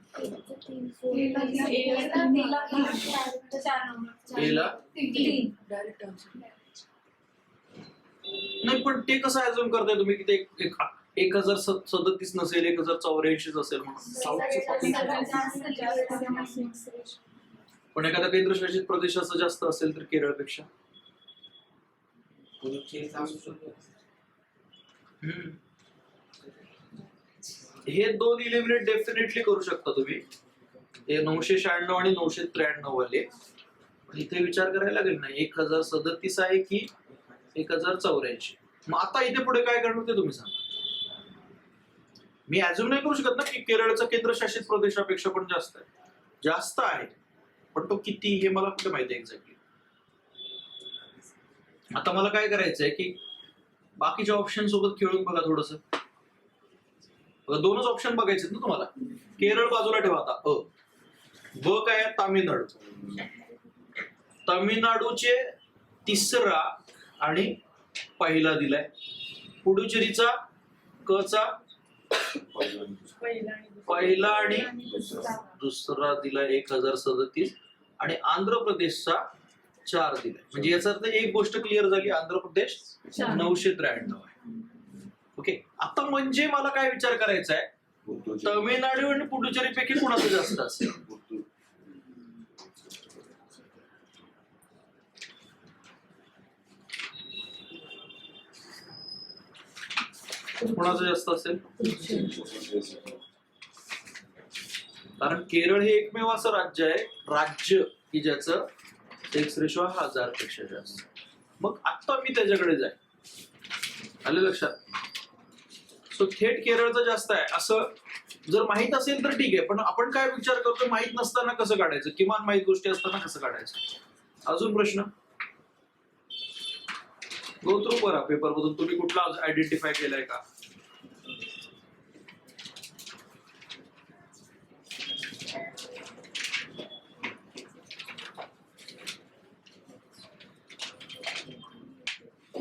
A ला डायरेक्ट आन्सर. नाही, पण ते कसं ऍझ्युम करताय तुम्ही की ते 1037 नसेल, 1084 असेल म्हणून? पण एखाद्या केंद्रशासित प्रदेशाचं जास्त असेल तर केरळपेक्षा? पुढचे असू शकतो. हे 2 इलिमिनेट डेफिनेटली करू शकता तुम्ही, हे 996 आणि 993 वाले. पण इथे विचार करायला लागेल ना, 1037 आहे की 1084. मग आता इथे पुढे काय करणार ते तुम्ही सांगा. मी अजून नाही करू शकत ना की केरळचा केंद्रशासित प्रदेशापेक्षा पण जास्त आहे. जास्त आहे, पण तो किती हे मला कुठे माहिती आहे एक्झॅक्टली. आता मला काय करायचंय की बाकीच्या ऑप्शन सोबत खेळून बघा थोडस. 2च ऑप्शन बघायचे ना तुम्हाला. केरळ बाजूला ठेवा आता. ब काय आहे? तामिळनाडू. तामिळनाडूचे 3रा आणि पहिला दिलाय. पुडुचेरीचा क चा पहिला आणि दुसरा दिलाय 1037 आणि आंध्र प्रदेशचा 4 दिलाय. म्हणजे याचा अर्थ एक गोष्ट क्लिअर झाली, आंध्र प्रदेश 993 आहे. ओके, आता म्हणजे मला काय विचार करायचा आहे, तामिळनाडू आणि पुडुचेरी पैकी कुणाचं जास्त असेल? कुणाचं जास्त असेल? कारण केरळ हे एकमेव असं राज्य की ज्याचं सेक्स रेशो 1000 पेक्षा जास्त. मग आता मी त्याच्याकडे जाईल. आलं लक्षात? सो थेट केरळचं जास्त आहे असं जर माहित असेल तर ठीक आहे, पण आपण काय विचार करतो, माहित नसताना कसं काढायचं, किमान माहित गोष्टी असताना कसं काढायचं. अजून प्रश्न गो थ्रू करा पेपर मधून. तुम्ही कुठला आयडेंटिफाय केलाय का?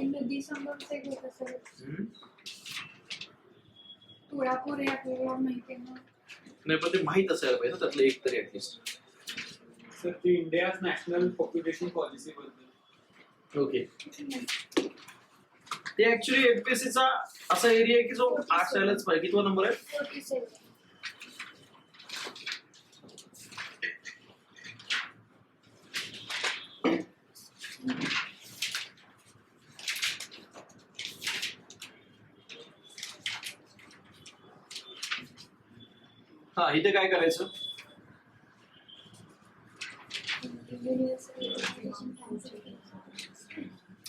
नदी संगमचे घेत असेल. तुळापूर हे आपल्याला माहिती आहे ना. नाही, पण ते माहित असायला पाहिजे ना त्यातलं एक तरी ऍटलिस्ट. सर ते इंडियाज नॅशनल पॉप्युलेशन पॉलिसी बद्दल. ओके, ते ऍक्च्युली एमपीएससी चा असा एरिया आहे की जो 8 यायलाच पाहिजे. कितवा नंबर आहे? 47. हा, इथे काय करायचं?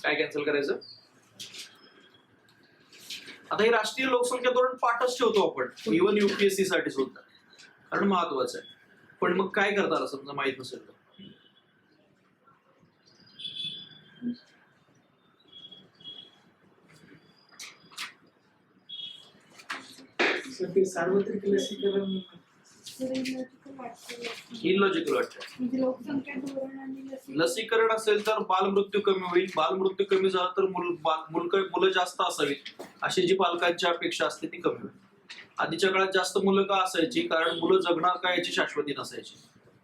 काय कॅन्सल करायचं? आता हे राष्ट्रीय लोकसंख्या धोरण पाठच ठेवतो आपण इव्हन युपीएससी साठी सुद्धा, कारण महत्वाचं आहे. पण मग काय करता समजा माहित नसेल तर? सर ते सार्वत्रिक लसीकरण इलॉजिकल वाटतं. म्हणजे लोकसंख्या धोरण आणि लसीकरण असेल तर बालमृत्यू कमी होईल. बालमृत्यू कमी झाला तर मुलं जास्त असावीत अशी जी पालकांची अपेक्षा असते ती कमी होईल. आधीच्या काळात जास्त मुलं का असायची? कारण मुलं जगणार का याची शाश्वती नसायची.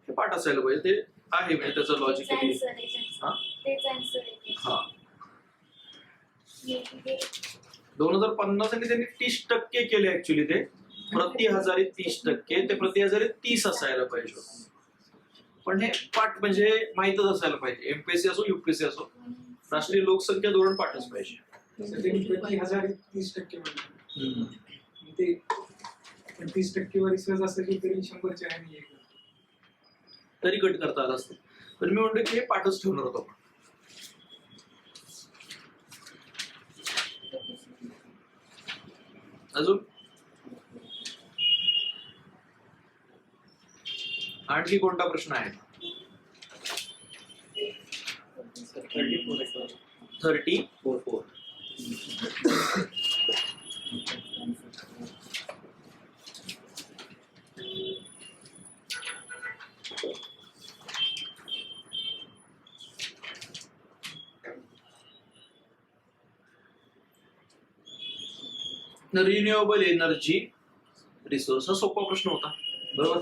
हे पाठ असायला पाहिजे. ते आहे म्हणजे त्याचं लॉजिकली. हा, 2050 साठी त्यांनी 30% केले ऍक्च्युली. ते प्रति हजारी 30%, ते प्रति हजारी 30 असायला पाहिजे. पण हे पाठ म्हणजे माहितच असायला पाहिजे. एमपीएससी असो युपीएससी असो, राष्ट्रीय लोकसंख्या धोरण पाठच पाहिजे. प्रति हजार 30% म्हणतात. ते 30% सहज असं की तरी 100च्या आहे तरी कट करता आलं असतं. पण मी म्हणतो की हे पाठच ठेवणार होतो आपण. अजून आणखी कोणता प्रश्न आहे? 34. रिन्युएबल एनर्जी रिसोर्स हा सोपा प्रश्न होता, बरोबर.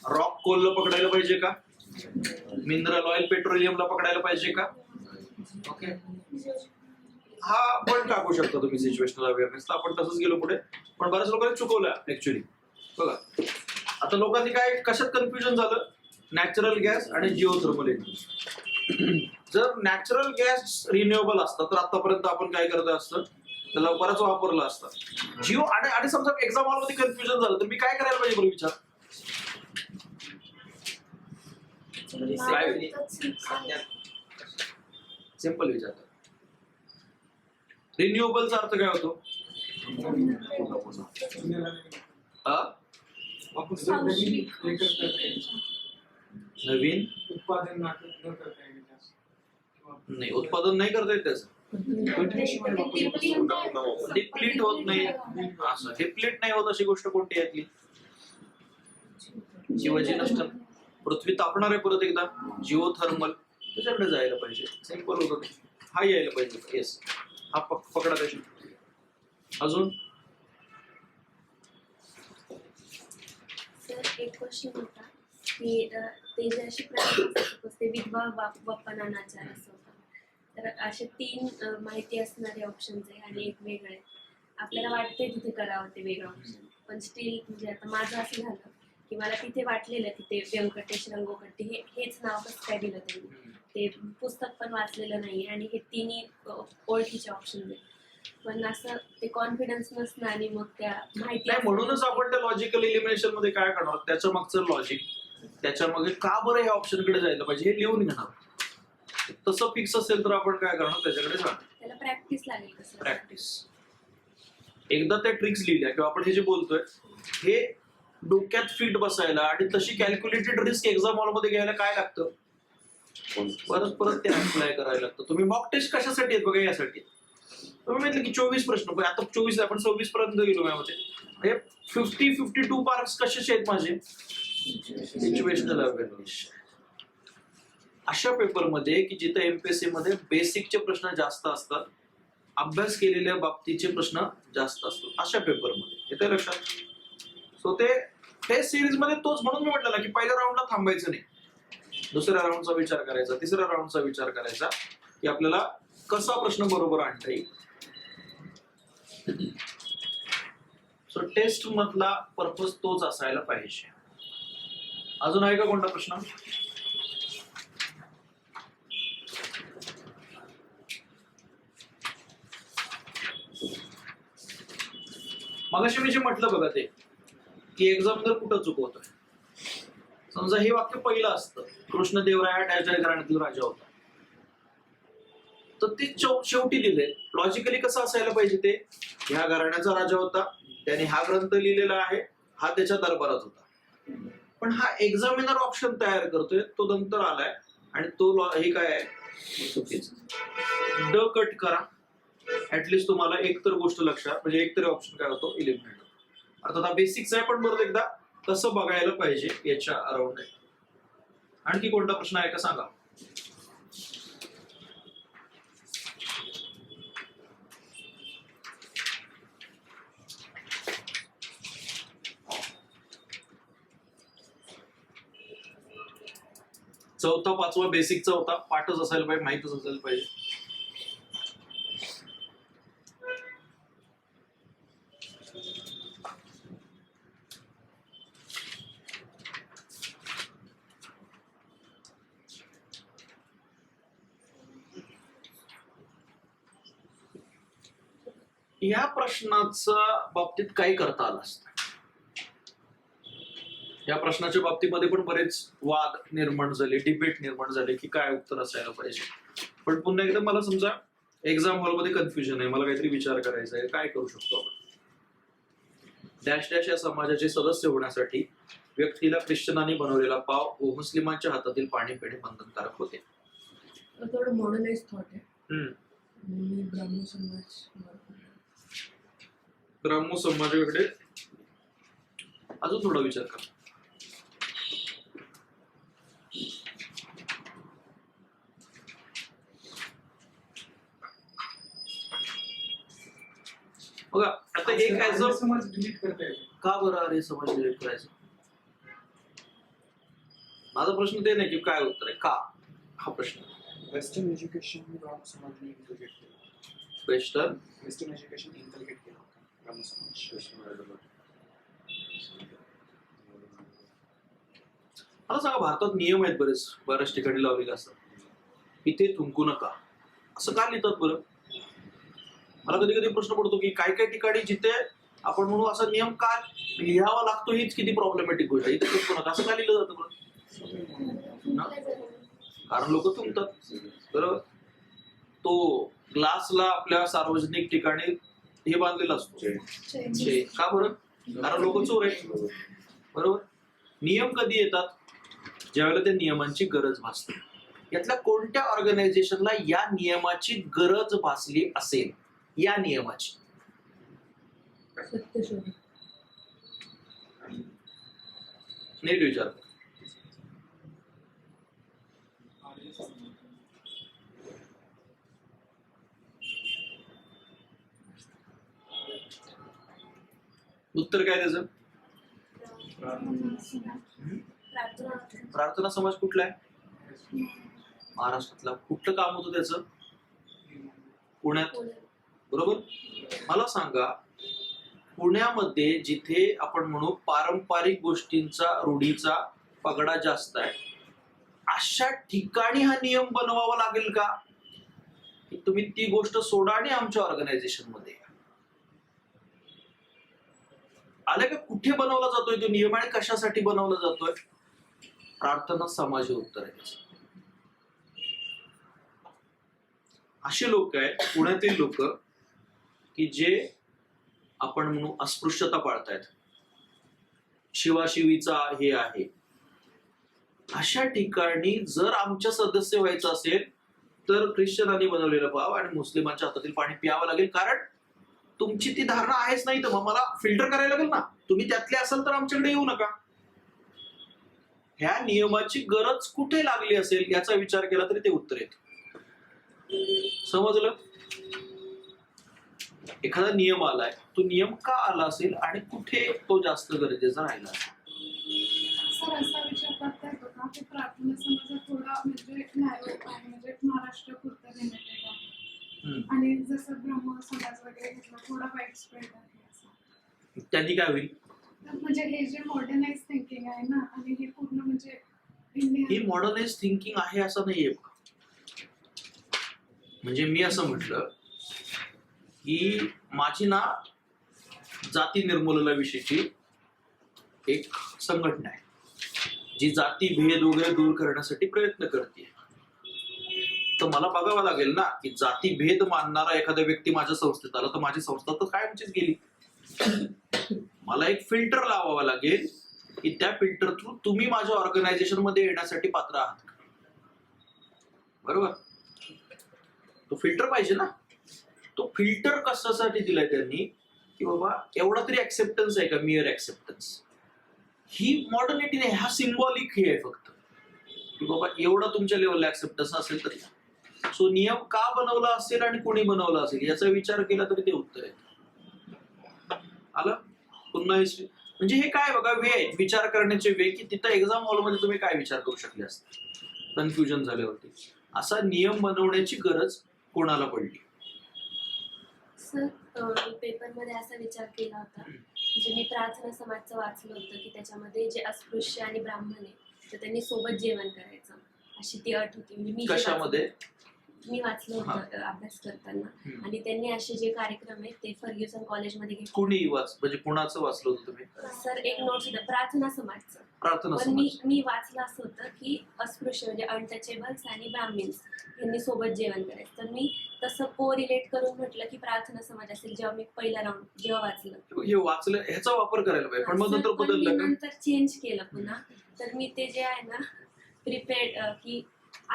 रॉक कोलला पकडायला पाहिजे का, मिनरल ऑइल पेट्रोलियमला पकडायला पाहिजे का? ओके, हा पण टाकू शकता तुम्ही सिच्युएशनल अवेअरनेसला. आपण तसंच गेलो पुढे, पण बऱ्याच लोकांनी चुकवलं ऍक्च्युली. बघा आता लोकांनी काय कशात कन्फ्युजन झालं, नॅचरल गॅस आणि जिओथर्मल एनर्जी. जर नॅचरल गॅस रिन्युएबल असतं तर आतापर्यंत आपण काय करत असतं, त्याला बराच वापरला असता. जिओ आणि समजा एक्झाम हॉलमध्ये कन्फ्युजन झालं तर मी काय करायला पाहिजे बरं विचार? सिंपल विचार. रिन्युएबलचा अर्थ काय होतो? आपण जर नवीन हे करता येईल, नवीन उत्पादन न करता येईल जास्त. नाही, उत्पादन नाही करता येत त्याचं, डिप्लीट होत नाही. असं डिप्लीट नाही होत अशी गोष्ट कोणती आहे यातली? शिवाजी नष्ट, पृथ्वी तापणार आहे परत एकदा, जिओथर्मल, त्याच्याकडे जायला पाहिजे. सिंपल होतं ते, हा यायला पाहिजे. येस, हा पकडा त्याची. अजून सर एक क्वेश्चन होता की ते जे असे प्रकार ते विधवा बाप्पा नानाचार असं होतं. तर असे 3 माहिती असणारे ऑप्शन आहे आणि एक वेगळं आहे. आपल्याला वाटतंय तिथे करावं ते वेगळं ऑप्शन, पण स्टील म्हणजे आता माझं असं झालं की मला तिथे वाटलेलं की ते व्यंकटेश रंगोकट्टी हेच नाव कसं काय दिलं त्यांनी. ते पुस्तक पण वाचलेलं नाही आणि हे 3 ओळखीचे ऑप्शन आहेत. पण असं ते कॉन्फिडन्स नसणं आणि मग त्या माहिती नाही, म्हणूनच आपण त्या लॉजिकल इलिमिनेशन मध्ये काय करणार, त्याच्या मागचं लॉजिक, त्याच्या मागे का बरं या ऑप्शन कडे जायला पाहिजे हे लिहून घेणार. तसं फिक्स असेल तर आपण काय करणार, त्याच्याकडे जाणार. त्याला प्रॅक्टिस लागेल कसं. प्रॅक्टिस, एकदा त्या ट्रिक्स लिहिल्या किंवा आपण हे जे बोलतोय हे डोक्यात फिट बसायला आणि तशी कॅल्क्युलेटेड रिस्क एक्झाम हॉलमध्ये घ्यायला काय लागतं, परत परत ते अप्लाय करायला लागतं. तुम्ही मॉक टेस्ट कशासाठी आहेत बघा, यासाठी. तुम्ही म्हटलं की 24 प्रश्न, पण आता 24 आपण 26 पर्यंत गेलो माझ्यामध्ये. हे 52 मार्क्स कशाचे आहेत माझे, सिच्युएशनल अवेअरनेस. अशा पेपरमध्ये की जिथे एमपीएससी मध्ये बेसिकचे प्रश्न जास्त असतात, अभ्यास केलेल्या बाबतीचे प्रश्न जास्त असतात, अशा पेपरमध्ये येते लक्षात. सो ते सिरीज मध्ये तोच, म्हणून मी म्हटलं ना की पहिल्या राऊंडला थांबायचं नाही, दुसऱ्या राऊंडचा विचार करायचा, तिसऱ्या राऊंडचा विचार करायचा की आपल्याला कसा प्रश्न बरोबर आणता येईल. सो टेस्ट मधला पर्पज तोच असायला पाहिजे. अजून आहे का कोणता प्रश्न? मगाशी मी जे म्हटलं बघा ते की एक्झामिनर कुठं चुकवतोय. समजा हे वाक्य पहिलं असतं, कृष्णदेवराया डॅश घराण्यातील राजा होता, तर ते शेवटी दिले. लॉजिकली कसं असायला पाहिजे, ते ह्या घराण्याचा राजा होता, त्याने हा ग्रंथ लिहिलेला आहे, हा त्याच्या दरबारात होता. पण हा एक्झामिनर ऑप्शन तयार करतोय, तो नंतर आलाय आणि तो हे काय आहे, चुकीचं. ड कट करा, ऍटलिस्ट तुम्हाला एक तर गोष्ट लक्षात, म्हणजे एक तरी ऑप्शन काय होतो, इलिमिनेट. अर्थात हा बेसिक्स आहे, पण बरं एकदा कसं बघायला पाहिजे याच्या अराउंड आहे. आणखी कोणता प्रश्न आहे का सांगा. चौथा 5वा बेसिकचा होता, पाठच असायला पाहिजे, माहितच असायला पाहिजे. या प्रश्नाच्या बाबतीत काय करता आलं असतं. या प्रश्नाच्या बाबतीमध्ये पण बरेच वाद निर्माण झाले, डिबेट निर्माण झाले की काय उत्तर असायला पाहिजे. पण पुन्हा एकदा मला समजा एक्झाम हॉलमध्ये कन्फ्युजन आहे, मला काहीतरी विचार करायचा आहे, काय करू शकतो आपण. डॅश डॅश या समाजाचे सदस्य होण्यासाठी व्यक्तीला ख्रिश्चनांनी बनवलेला पाव व मुस्लिमांच्या हातातील पाणी पिणे बंधनकारक होते. थोडं मॉडर्नाइज थॉट आहे. मी ब्राह्मण समाजाकडे अजून थोडा विचार करा. बघा आता एक ऍज आर्य समाज डिलीट करता येतो. का बरं आर्य समाज डिलीट करायचं? माझा प्रश्न ते नाही की काय उत्तर आहे, का हा प्रश्न. वेस्टर्न एज्युकेशन ब्राह्मण समाजाने इन्कल्केट केलं. वेस्टर्न एज्युकेशन इन्कल्केट केलं ब्राह्मण समाज. मला सांगा, भारतात नियम आहेत बऱ्याच ठिकाणी लावलेले असतात, इथे थुंकू नका असं का लिहितात बरं? मला कधी कधी प्रश्न पडतो की काय काय ठिकाणी जिथे आपण म्हणू असा नियम का लिहावा लागतो, हीच किती प्रॉब्लेमॅटिक गोष्ट आहे. इथे थुंकू नका असं का लिहिलं जातं बरं? कारण लोक थुंकतात, बरोबर. तो ग्लासला आपल्या सार्वजनिक ठिकाणी हे बांधलेला असतो, का बरं? कारण लोक चोर आहेत, बरोबर. नियम कधी येतात? ज्यावेळेला त्या नियमांची गरज भासते. यातल्या कोणत्या ऑर्गनायझेशनला या नियमाची गरज भासली असेल? या नियमाची सत्यशोधक. नीट विचार. उत्तर काय त्याचं? प्रार्थना समाज कुठला आहे? महाराष्ट्रातला. कुठलं काम होतं त्याचं? पुण्यात, बरोबर. मला सांगा, पुण्यामध्ये जिथे आपण म्हणू पारंपरिक गोष्टींचा, रूढीचा पगडा जास्त आहे, अशा ठिकाणी हा नियम बनवावा लागेल का की तुम्ही ती गोष्ट सोडा आणि आमच्या ऑर्गनायझेशन मध्ये या? आलं का? कुठे बनवला जातोय तो नियम आणि कशासाठी बनवला जातोय? प्रार्थना समाज हे उत्तर आहे. असे लोक आहेत पुण्यातील लोक की जे आपण म्हणू अस्पृश्यता पाळतायत, शिवाशिवीचा हे आहे. अशा ठिकाणी जर आमच्या सदस्य व्हायचं असेल तर ख्रिश्चनांनी बनवलेलं पाव आणि मुस्लिमांच्या हातातील पाणी प्यावं लागेल. कारण तुमची ती धारणा आहेच नाही, तर मग मला फिल्टर करायला लागेल ना. तुम्ही त्यातले असाल तर आमच्याकडे येऊ नका. ह्या नियमाची गरज कुठे लागली असेल याचा विचार केला तरी ते उत्तर येत. समजलं? एखादा नियम आलाय, तो नियम का आला असेल आणि कुठे तो जास्त गरजेचा राहिला असेल? सर असा विचार करता येतो का की प्रार्थना समाजात थोडा म्हणजे न्याय आहे, म्हणजे महाराष्ट्र पुरता लिमिटेड आहे आणि जसं ब्रह्म समाज वगैरे घेतला थोडा वाईट स्प्रेड आहे असं. त्यांनी काय होईल? म्हणजे हे जे मॉडर्नाइज थिंकिंग आहे ना, आणि हे पूर्ण म्हणजे इंडिया ही मॉडर्नाइज थिंकिंग आहे असं नाहीये. म्हणजे मी असं म्हटलं की माझी ना जाती निर्मूलनाविषयीची एक संघटना आहे जी जाती भेद वगैरे दूर करण्यासाठी प्रयत्न करते. तर मला बघावं लागेल ना की जाती भेद मानणारा एखादा व्यक्ती माझ्या संस्थेत आला तर माझी संस्था तर कायमचीच गेली. मला एक फिल्टर लावावा लागेल की त्या फिल्टर थ्रू तुम्ही माझ्या ऑर्गनायझेशन मध्ये येण्यासाठी पात्र आहात, बरोबर. तो फिल्टर पाहिजे ना. तो फिल्टर कशासाठी दिलाय त्यांनी की बाबा एवढा तरी ऍक्सेप्टन्स आहे का? मिअर ऍक्सेप्टन्स ही मॉडर्निटी नाही, हा सिम्बॉलिक हे आहे फक्त की बाबा एवढा तुमच्या लेवलला ऍक्सेप्टन्स असेल तरी. सो नियम का बनवला असेल आणि कोणी बनवला असेल याचा विचार केला तरी ते उत्तर आहे. आलं? पुन्हा हिस्ट्री म्हणजे हे काय बघा, वे आहेत विचार करण्याचे वे की तिथं एक्झाम हॉलमध्ये तुम्ही काय विचार करू शकले असते कन्फ्युजन झाल्यावरती. असा नियम बनवण्याची गरज कोणाला पडली? सर मी पेपरमध्ये असा विचार केला होता, म्हणजे मी प्रार्थना समाजचं वाचलं होतं की त्याच्यामध्ये जे अस्पृश्य आणि ब्राह्मण आहे तर त्यांनी सोबत जेवण करायचं अशी ती अट होती. म्हणजे कशामध्ये? मी वाचलं होतं अभ्यास करताना. आणि त्यांनी असे जे कार्यक्रम आहेत ते फर्ग्युसन कॉलेजमध्ये घेतले. कुणी म्हणजे कुणाचं वाचलं होतं तुम्ही? सर एक नोट्स होतं प्रार्थना समाजचं. प्रार्थना पण समाज. मी वाचलं असं होतं की अस्पृश्य म्हणजे अनटचेबल्स आणि ब्राह्मिन्स यांनी सोबत जेवण करायचं. तर मी तसं को रिलेट करून म्हटलं की प्रार्थना समाज असेल. जेव्हा मी पहिला राऊंड जेव्हा वाचलं हे वाचलं ह्याचा वापर करायला पाहिजे. पण मग नंतर पण मी बदललं का? नंतर चेंज केलं पुन्हा. तर मी ते जे आहे ना प्रिपेअर्ड की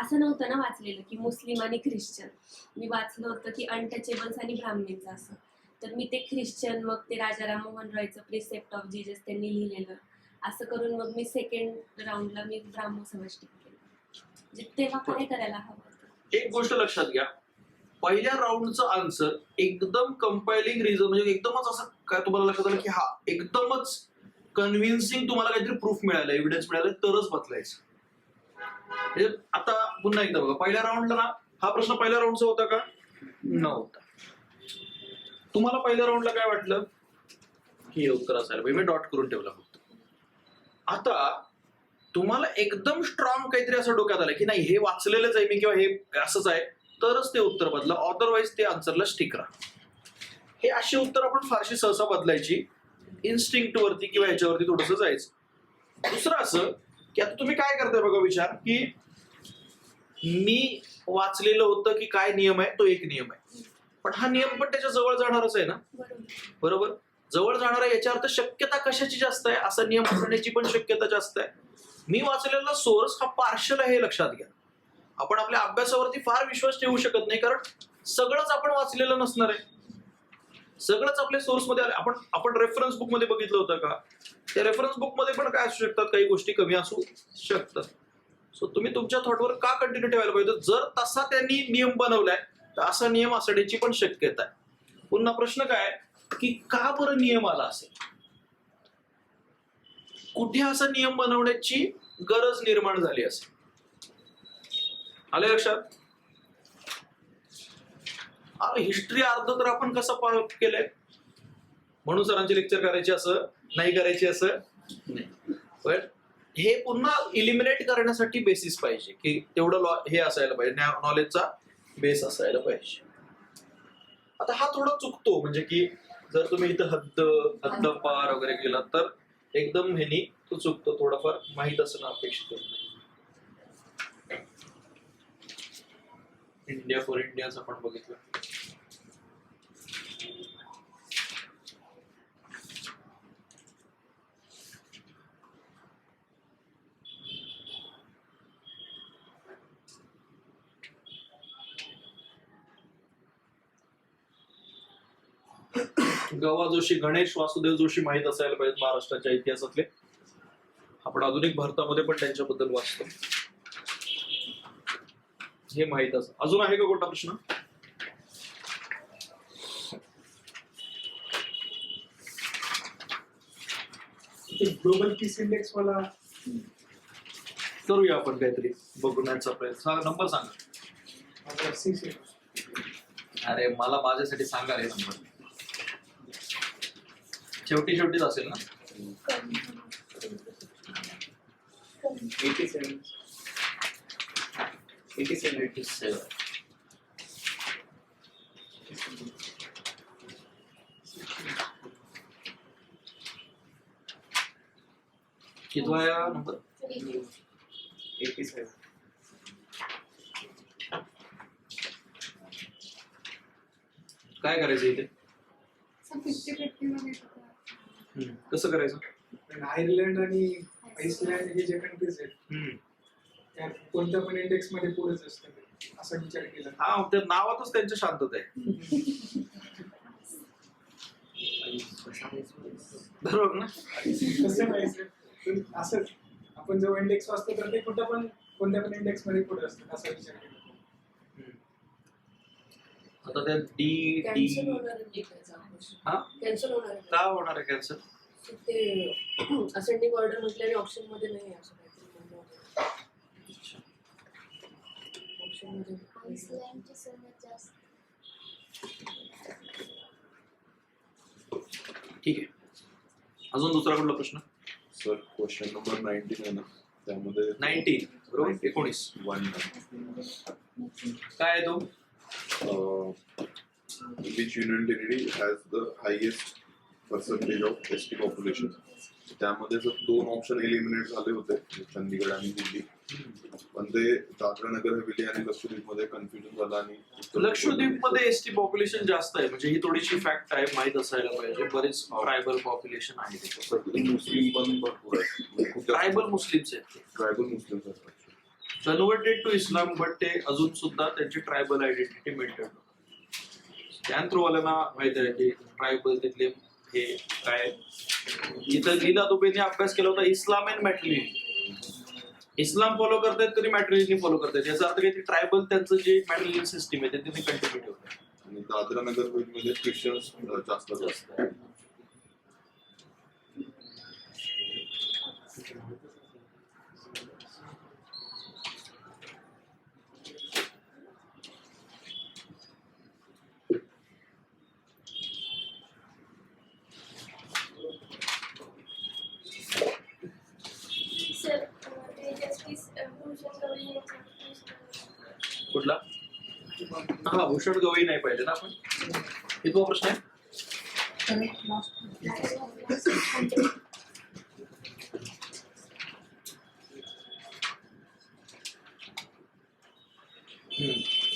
असं नव्हतं ना वाचलेलं की मुस्लिम आणि ख्रिश्चन. मी वाचलं होतं की अनटचेबल्स आणि ब्राह्मिन्स असं. तर मी ते ख्रिश्चन, मग ते Raja Rammohan रॉयचं precept of Jesus त्यांनी लिहिलेलं असं करून मग मी सेकंड राऊंडला मी ब्राह्मण समाज टिक केलं. म्हणजे तेव्हा काय करायला हवं होतं? एक गोष्ट लक्षात घ्या, पहिल्या राऊंडचं आन्सर एकदम कंपायलिंग रिझन म्हणजे एकदमच असं काय तुम्हाला लक्षात आलं की हा एकदमच कन्व्हिन्सिंग तुम्हाला काहीतरी प्रूफ मिळालं, एव्हिडन्स मिळालं तरच बदलायचं. म्हणजे आता पुन्हा एकदा बघा, पहिल्या राऊंडला ना हा प्रश्न पहिल्या राऊंडचा होता का? नव्हता. तुम्हाला पहिल्या राऊंडला काय वाटलं की हे उत्तर असायला पाहिजे, मी डॉट करून ठेवला फक्त. आता तुम्हाला एकदम स्ट्रॉंग काहीतरी असं डोक्यात आलं की नाही हे वाचलेलंच आहे मी किंवा हे असंच आहे तरच ते उत्तर बदला, अदरवाईज ते आन्सरला स्टिक राहा. हे अशी उत्तर आपण फारशी सहसा बदलायची, इन्स्टिंक्ट वरती किंवा ह्याच्यावरती थोडंसं जायचं. दुसरं असं की आता तुम्ही काय करताय बघा विचार की मी वाचलेलं होतं की काय नियम आहे, तो एक नियम आहे, पण हा नियम पण त्याच्या जवळ जाणारच आहे ना, बरोबर? जवळ जाणार आहे याच्या अर्थ शक्यता कशाची जास्त आहे, असा नियम असण्याची पण शक्यता जास्त आहे. मी वाचलेला सोर्स हा पार्शल आहे हे लक्षात घ्या. आपण आपल्या अभ्यासावरती फार विश्वास ठेवू शकत नाही कारण सगळंच आपण वाचलेलं नसणार आहे, सगळंच आपल्या सोर्स मध्ये आले. आपण रेफरन्स बुक मध्ये बघितलं होतं का? त्या रेफरन्स बुक मध्ये पण काय असू शकतात, काही गोष्टी कमी असू शकतात. सो तुम्ही तुमच्या थॉटवर का कंटिन्यू ठेवायला पाहिजे? जर तसा त्यांनी नियम बनवलाय तर असा नियम असण्याची पण शक्यता आहे. पुन्हा प्रश्न काय की का बरं नियम आला असेल, कुठे असा नियम बनवण्याची गरज निर्माण झाली असेल, आले लक्षात? हिस्ट्री अर्ध तर आपण कसं केलंय म्हणून सरांचे लेक्चर करायचे असं नाही, करायचे असं नाही, पण हे पुन्हा इलिमिनेट करण्यासाठी बेसिस पाहिजे की तेवढं हे असायला पाहिजे, नॉलेजचा बेस असायला पाहिजे. आता हा थोडा चुकतो म्हणजे की जर तुम्ही इथं हद्दपार वगैरे केला तर एकदम ह्यानी तो चुकतो, थोडाफार माहीत असणं अपेक्षित आहे. इंडिया फॉर इंडियाच आपण बघितलं. गवा जोशी, गणेश वासुदेव जोशी माहित असायला पाहिजे महाराष्ट्राच्या इतिहासातले. आपण आधुनिक भारतामध्ये पण त्यांच्याबद्दल वाचतो, हे माहित असं. अजून आहे का कोणता प्रश्न? ग्लोबल पीस इंडेक्स वाला करूया आपण काहीतरी बघण्याचा प्रयत्न. नंबर सांगा. 6 अरे मला माझ्यासाठी सांगा रे नंबर. शेवटीच असेल ना? 87. कितवा आहे नंबर? 87. काय करायचं इथे? 50-50 मध्ये होतं. कसं करायचं? पण आयर्लंड आणि आईसलँड हे जे कंट्रीज आहेत त्या कोणत्या पण इंडेक्स मध्ये पुढेच असतात असा विचार केला. हा, त्या नावातच त्यांची शांतता आहे, बरोबर ना? तसं नाही सर, पण असंच आपण जेव्हा इंडेक्स वाचतो तर ते कुठं पण कोणत्या पण इंडेक्स मध्ये पुढे असतात असा विचार केला. आता त्या डी कॅन्सल होणार आहे त्याचा प्रश्न. हा? कॅन्सल होणार आहे का होणार आहे कॅन्सल? ते असेंडिंग ऑर्डर म्हटल्याने ऑप्शन मध्ये नाही असं काहीतरी ऑप्शन मध्ये आईसलँडची सर्वात जास्त. ठीक आहे. अजून दुसरा कुठला प्रश्न? सर क्वेश्चन नंबर 19 आहे ना, त्यामध्ये 19 बरोबर, 19 काय आहे तो? which union territory has the highest percentage of ST population. त्यामध्ये जर 2 ऑप्शन एलिमिनेट झाले होते, चंदीगड आणि दिल्ली, पण ते दादरा नगर हवेली आणि लक्षद्वीप मध्ये कन्फ्युजन झालं आणि लक्षद्वीप मध्ये एसटी पॉप्युलेशन जास्त आहे, म्हणजे ही थोडीशी फॅक्ट आहे, माहित असायला पाहिजे. बरेच ट्रायबल पॉप्युलेशन आहे तिथे. मुस्लिम पण भरपूर आहे, ट्रायबल मुस्लिम्स आहेत, ट्रायबल मुस्लिम असतात. कन्वर्टेड टू इस्लाम, बट ते अजून सुद्धा त्यांची ट्रायबल आयडेंटिटी मेंटेन. त्या थ्रूवाल्यांना माहित आहे की ट्रायबल तिथले हे काय. इथं लीला दुबेने अभ्यास केला होता इस्लाम अँड मॅट्रिमनी, इस्लाम फॉलो करतायत तरी मॅट्रिलियन फॉलो करतायत, याचा अर्थ काही ट्रायबल त्यांचं जे मॅट्रिलियन सिस्टीम आहे ते त्यांनी कंटिन्यू ठेवलं. आणि दादरा नगर मध्ये क्रिश्चियन्स जास्त असतात. सर ते जस्टिस भूषण गवई यांच्या कुठला? हा, भूषण गवई नाही पाहिजे ना आपण. कितवा प्रश्न आहे?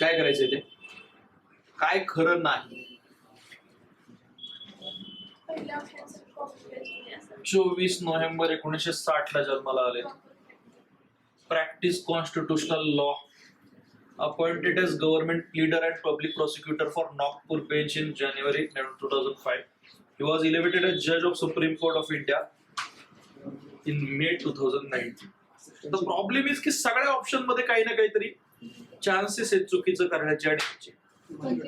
काय करायचंय ते? काय खरं नाही? पहिल्या ऑप्शन कॉपी असं 24 नोव्हेंबर 1960 ला जन्माला आले. Practice constitutional law. Appointed as government leader and public prosecutor for Nagpur bench in January 2005. He was elevated as judge of Supreme Court of India in May 2019. The problem is की सगळ्या ऑप्शन मध्ये काही ना काहीतरी चान्सेस आहेत चुकीचं करण्याचे आणि ह्याचे.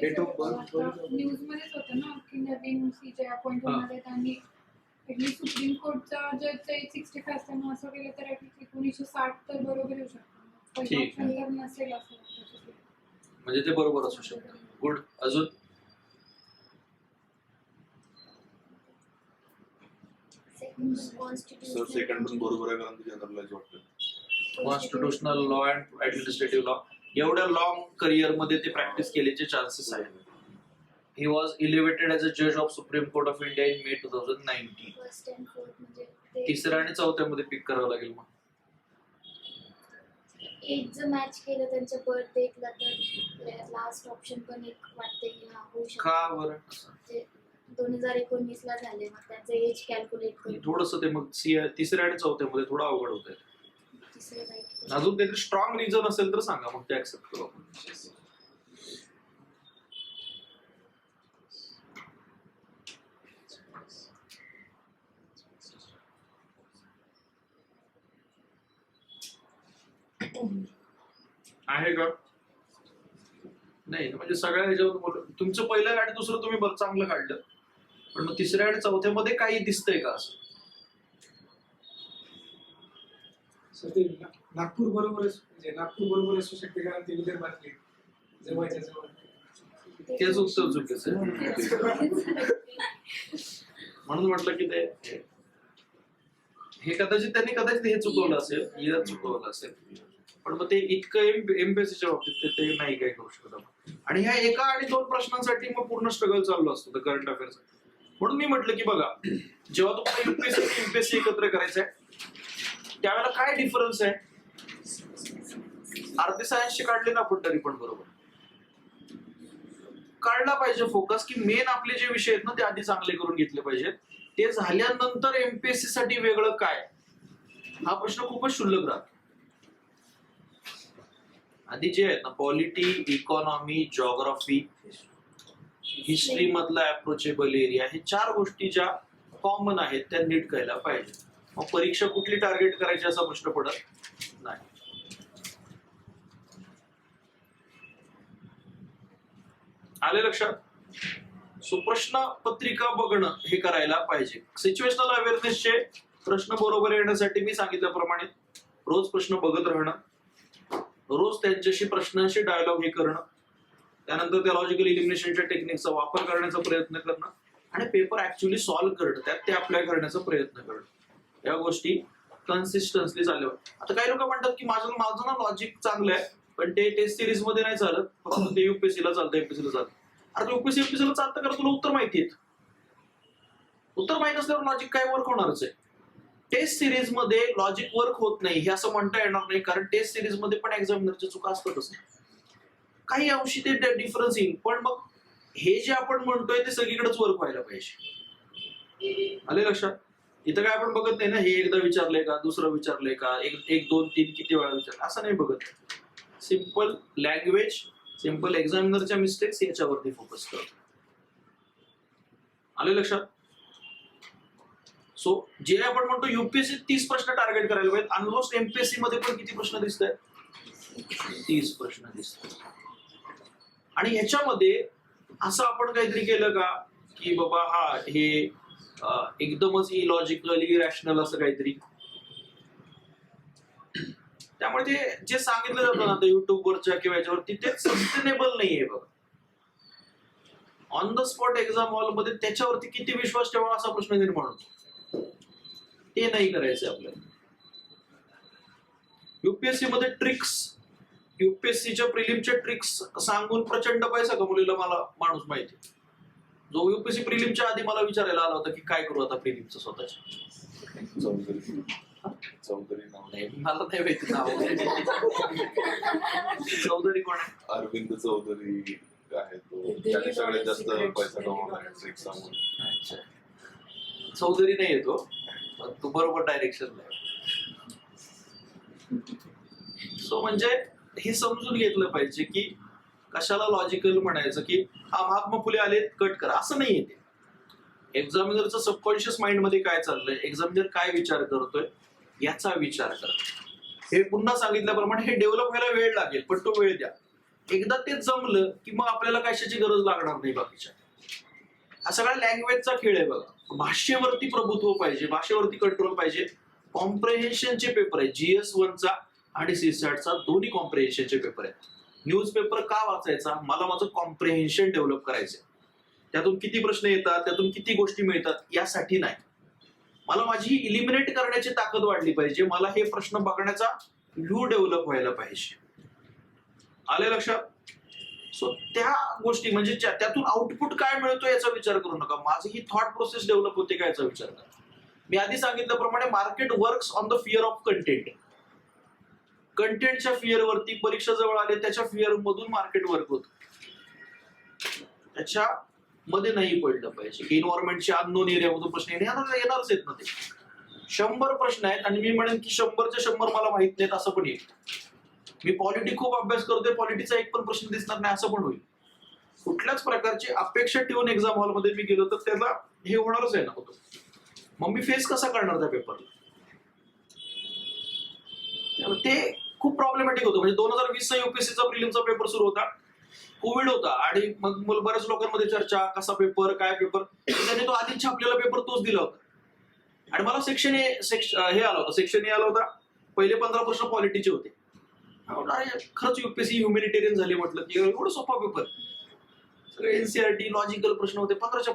डेट ऑफ बर्थ न्यूज मध्येच होतं ना की नवीन सीजे अपॉइंट होणार आहेत आणि ऍटलीस्ट सुप्रीम कोर्टचा जजचा 65 असताना असं केलं तर ऍटलीस्ट 1960 तर बरोबर येऊ शकतं. ठीक. पहिला option जर नसेल असं म्हणजे ते बरोबर असू शकतं. गुड. अजून सर सेकंड पण बरोबर आहे, कारण ते जनरलाइज वाटतं. Constitutional law and administrative law, एवढ्या लॉंग करिअर मध्ये ते प्रॅक्टिस केल्याचे चान्सेस आहेत. ही वॉज इलेव्हेटेड ॲज अ जज of supreme court of India in may 2019. First and fourth म्हणजे ते तिसऱ्या आणि चौथ्यामध्ये पिक करावं लागेल मग. एक जर मॅच केलं त्यांच्या बर्थ डेटला तर लास्ट ऑप्शन पण एक वाटते की हा होऊ शकतो. का बरं? ते 2019 ला झाले, मग त्यांचं एज कॅल्क्युलेट करून थोडस ते मग तिसऱ्या आणि चौथ्यामध्ये थोडं अवघड होत आहे. तिसरे राईट. अजून काहीतरी स्ट्रॉंग रिझन असेल तर सांगा, मग ते ऍक्सेप्ट करू आपण. आहे का? नाही म्हणजे सगळ्या ह्याच्यावर तुमचं पहिलं आणि दुसरं तुम्ही बरं चांगलं काढलं, पण मग तिसऱ्या आणि चौथ्यामध्ये काही दिसतंय का असं? सर ते नागपूर बरोबरच, म्हणजे नागपूर बरोबर असू शकते कारण ते विदर्भातले जवळच्या जवळ. तेच उत्तर चुकीचं आहे. म्हणून म्हटलं की ते हे कदाचित हे चुकवलं असेल, इयर चुकवलं असेल, पण मग ते इतकं एमपीएससीच्या बाबतीत ते नाही काय करू शकत आपण. आणि ह्या एका आणि दोन प्रश्नांसाठी मग पूर्ण स्ट्रगल चालू असतो करंट अफेअर्स. म्हणून मी म्हटलं की बघा, जेव्हा तुम्हाला युपीएससी आणि एमपीएससी एकत्र करायचं आहे त्यावेळेला काय डिफरन्स आहे? आरती सायन्सचे काढले ना आपण तरी पण बरोबर काढला पाहिजे फोकस, की मेन आपले जे विषय आहेत ना ते आधी चांगले करून घेतले पाहिजेत. ते झाल्यानंतर एमपीएससी साठी वेगळं काय, हा प्रश्न खूपच शुल्लक राहतो. आधी जे आहेत ना पॉलिटी, इकॉनॉमी, जॉग्राफी, हिस्ट्री मधला अप्रोचेबल एरिया, हे चार गोष्टी ज्या कॉमन आहेत त्या नीट कळल्या पाहिजे. मग परीक्षा कुठली टार्गेट करायची असा प्रश्न पडत नाही. आले लक्षात? सो प्रश्न पत्रिका बघणं हे करायला पाहिजे. सिच्युएशनल अवेअरनेसचे प्रश्न बरोबर येण्यासाठी मी सांगितल्याप्रमाणे रोज प्रश्न बघत राहणं, रोज त्यांच्याशी प्रश्नांशी डायलॉग हे करणं, त्यानंतर त्या लॉजिकल इलिमिनेशनच्या टेक्निकचा वापर करण्याचा प्रयत्न करणं आणि पेपर ऍक्च्युअली सॉल्व्ह करणं, त्यात ते अप्लाय करण्याचा प्रयत्न करणं, या गोष्टी कन्सिस्टन्सली चालू. आता काही लोक म्हणतात की माझं ना लॉजिक चांगलं आहे पण ते टेस्ट सिरीज मध्ये नाही चालत, फक्त ते युपीएससीला चालतं, एमपीएससीला चालतं. अरे युपीएससी एमपीएससीला चालतं कारण तुला उत्तर माहिती आहेत. उत्तर माहिती असल्यावर लॉजिक काय वर्क होणारच आहे. टेस्ट सिरीज मध्ये लॉजिक वर्क होत नाही हे असं म्हणता येणार नाही, कारण टेस्ट सिरीज मध्ये पण एक्झामिनरच्या चुका असतातच. काही अंशी ते डिफरन्स येईल, पण मग हे जे आपण म्हणतोय ते सगळीकडेच वर्क व्हायला पाहिजे. आले लक्षात? इथं काय आपण बघत नाही ना हे एकदा विचारलंय का, दुसरं विचारलंय का, एक दोन तीन किती वेळा विचारलं, असं नाही बघत. सिंपल लँग्वेज, सिंपल एक्झामिनरच्या मिस्टेक्स याच्यावरती फोकस करतो. आले लक्षात? सो जे आपण म्हणतो युपीएससी 30 प्रश्न टार्गेट करायला पाहिजे, ऑलमोस्ट एमपीएससी मध्ये पण किती प्रश्न दिसत आहेत? 30 प्रश्न दिसत आहेत. आणि ह्याच्यामध्ये असं आपण काहीतरी केलं का की बाबा हा हे एकदमच इलॉजिकली रॅशनल असं काहीतरी? त्यामुळे ते जे सांगितलं जातं ना युट्यूबवरच्या किंवा याच्यावरती ते सस्टेनेबल नाहीये बघा. ऑन द स्पॉट एक्झाम हॉलमध्ये त्याच्यावरती किती विश्वास ठेवा असा प्रश्न निर्माण होतो. ते नाही करायचं आपल्याला. युपीएससी मध्ये ट्रिक्स, युपीएससीच्या प्रिलिमच्या ट्रिक्स सांगून प्रचंड पैसा कमवलेला मला माणूस माहिती, जो युपीएससी प्रिलिमच्या आधी मला विचारायला आला होता की काय करू आता प्रिलिमचं स्वतःच्या. चौधरी नाव नाही मला नाही माहिती नाव. चौधरी कोण आहे? अरविंद चौधरी आहे तो, त्याने सगळ्यात जास्त पैसा कमवला ट्रिक सांगून. अच्छा, चौधरी नाही येतो, तू बरोबर डायरेक्शन आहे. सो म्हणजे हे समजून घेतलं पाहिजे की कशाला लॉजिकल म्हणायचं की हा महात्मा फुले आले कट करा, असं नाही येते. एक्झामिनरचं सबकॉन्शियस माइंड मध्ये काय चाललंय, एक्झामिनर काय विचार करतोय याचा विचार करा. हे पुन्हा सांगितल्याप्रमाणे हे डेव्हलप व्हायला वेळ लागेल, पण तो वेळ द्या. एकदा ते जमलं की मग आपल्याला कशाची गरज लागणार नाही बाकीच्या. हा सगळा लँग्वेजचा खेळ आहे बघा. भाषेवरती प्रभुत्व पाहिजे, भाषेवरती कंट्रोल पाहिजे. कॉम्प्रेहेन्शनचे पेपर आहे, GS1चा आणि CSATचा दोन्ही कॉम्प्रेहेन्शनचे पेपर आहेत. न्यूजपेपर का वाचायचा? मला माझं कॉम्प्रेहेन्शन डेव्हलप करायचंय. त्यातून किती प्रश्न येतात, त्यातून किती गोष्टी मिळतात यासाठी नाही. मला माझी इलिमिनेट करण्याची ताकद वाढली पाहिजे, मला हे प्रश्न बघण्याचा व्ह्यू डेव्हलप व्हायला पाहिजे. आले लक्षात? सो त्या गोष्टी म्हणजे त्यातून आउटपुट काय मिळतो याचा विचार करू नका, माझी ही थॉट प्रोसेस डेव्हलप होते का याचा विचार करा. मी आधी सांगितल्याप्रमाणे market works on the fear of content. कंटेंटच्या फिअर वरती परीक्षा जवळ आले त्याच्या फिअर मधून मार्केट वर्क होत, त्याच्या मध्ये नाही पडलं पाहिजे. एन्व्हायरमेंटच्या अननोन एरियामधून प्रश्न येणारच आहेत ना. ते 100 प्रश्न आहेत आणि मी म्हणेन की 100च्या 100 मला माहित नाहीत असं पण येईल. मी पॉलिटी खूप अभ्यास करतोय, पॉलिटीचा एक पण प्रश्न दिसणार नाही असं पण होईल. कुठल्याच प्रकारची अपेक्षा ठेवून एक्झाम हॉलमध्ये मी गेलो तर त्याला हे होणारच आहे ना होतं. मग मी फेस कसा करणार त्या पेपरला? ते खूप प्रॉब्लेमॅटिक होतं. म्हणजे 2020चा युपीएससीचा प्रिलिमचा पेपर सुरू होता, कोविड होता आणि मग बऱ्याच लोकांमध्ये चर्चा कसा पेपर काय पेपर. त्याने तो आधी छापलेला पेपर तोच दिला होता आणि मला सेक्शन ए आला होता. सेक्शन ए आला होता, पहिले 15 प्रश्न पॉलिटीचे होते. खरंच युपीएससी ह्युमॅनिटेरियन झाले म्हटलं की एवढं सोपा पेपर. सगळे एनसीआरटी लॉजिकल प्रश्न होते 15च्या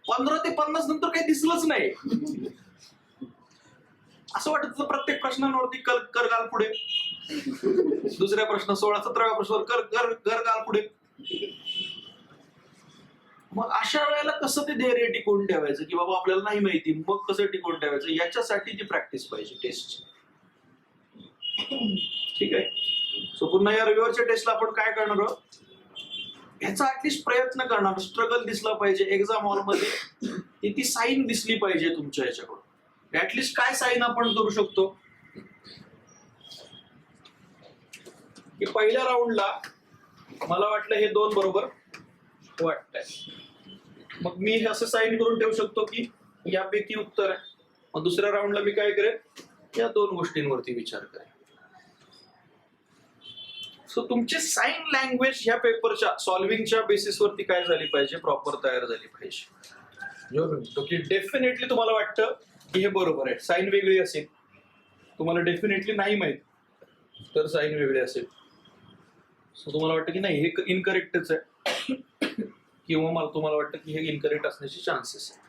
15 ते 50 नंतर काही दिसलंच नाही. असं वाटत प्रत्येक प्रश्नांवरती कर गाल पुढे, दुसऱ्या प्रश्न 16-17व्या प्रश्नावर कर गाल पुढे. मग अशा वेळेला कसं ते धैर्य टिकवून ठेवायचं की बाबा आपल्याला नाही माहिती, मग कसं टिकवून ठेवायचं याच्यासाठी ती प्रॅक्टिस पाहिजे टेस्टची. ठीक आहे. सो पुन्हा या रविवारच्या टेस्टला आपण काय करणार आहोत ह्याचा ऍटलिस्ट प्रयत्न करणार. स्ट्रगल दिसला पाहिजे एक्झाम हॉलमध्ये, ती साईन दिसली पाहिजे तुमच्या याच्याकडून. ऍटलिस्ट काय साईन आपण करू शकतो की पहिल्या राऊंडला मला वाटलं हे 2 बरोबर वाटतंय, मग मी हे असं साईन करून ठेवू शकतो की यापैकी उत्तर आहे. मग दुसऱ्या राऊंडला मी काय करेन, या 2 गोष्टींवरती विचार करेन. सो तुमची साईन लँग्वेज ह्या पेपरच्या सॉल्व्हिंगच्या बेसिसवरती काय झाली पाहिजे, प्रॉपर तयार झाली पाहिजे. की डेफिनेटली तुम्हाला वाटतं की हे बरोबर आहे, साईन वेगळी असेल, तुम्हाला डेफिनेटली नाही माहित तर साईन वेगळी असेल. सो तुम्हाला वाटतं की नाही हे इनकरेक्टच आहे किंवा मला तुम्हाला वाटतं की हे इनकरेक्ट असण्याचे चान्सेस आहे.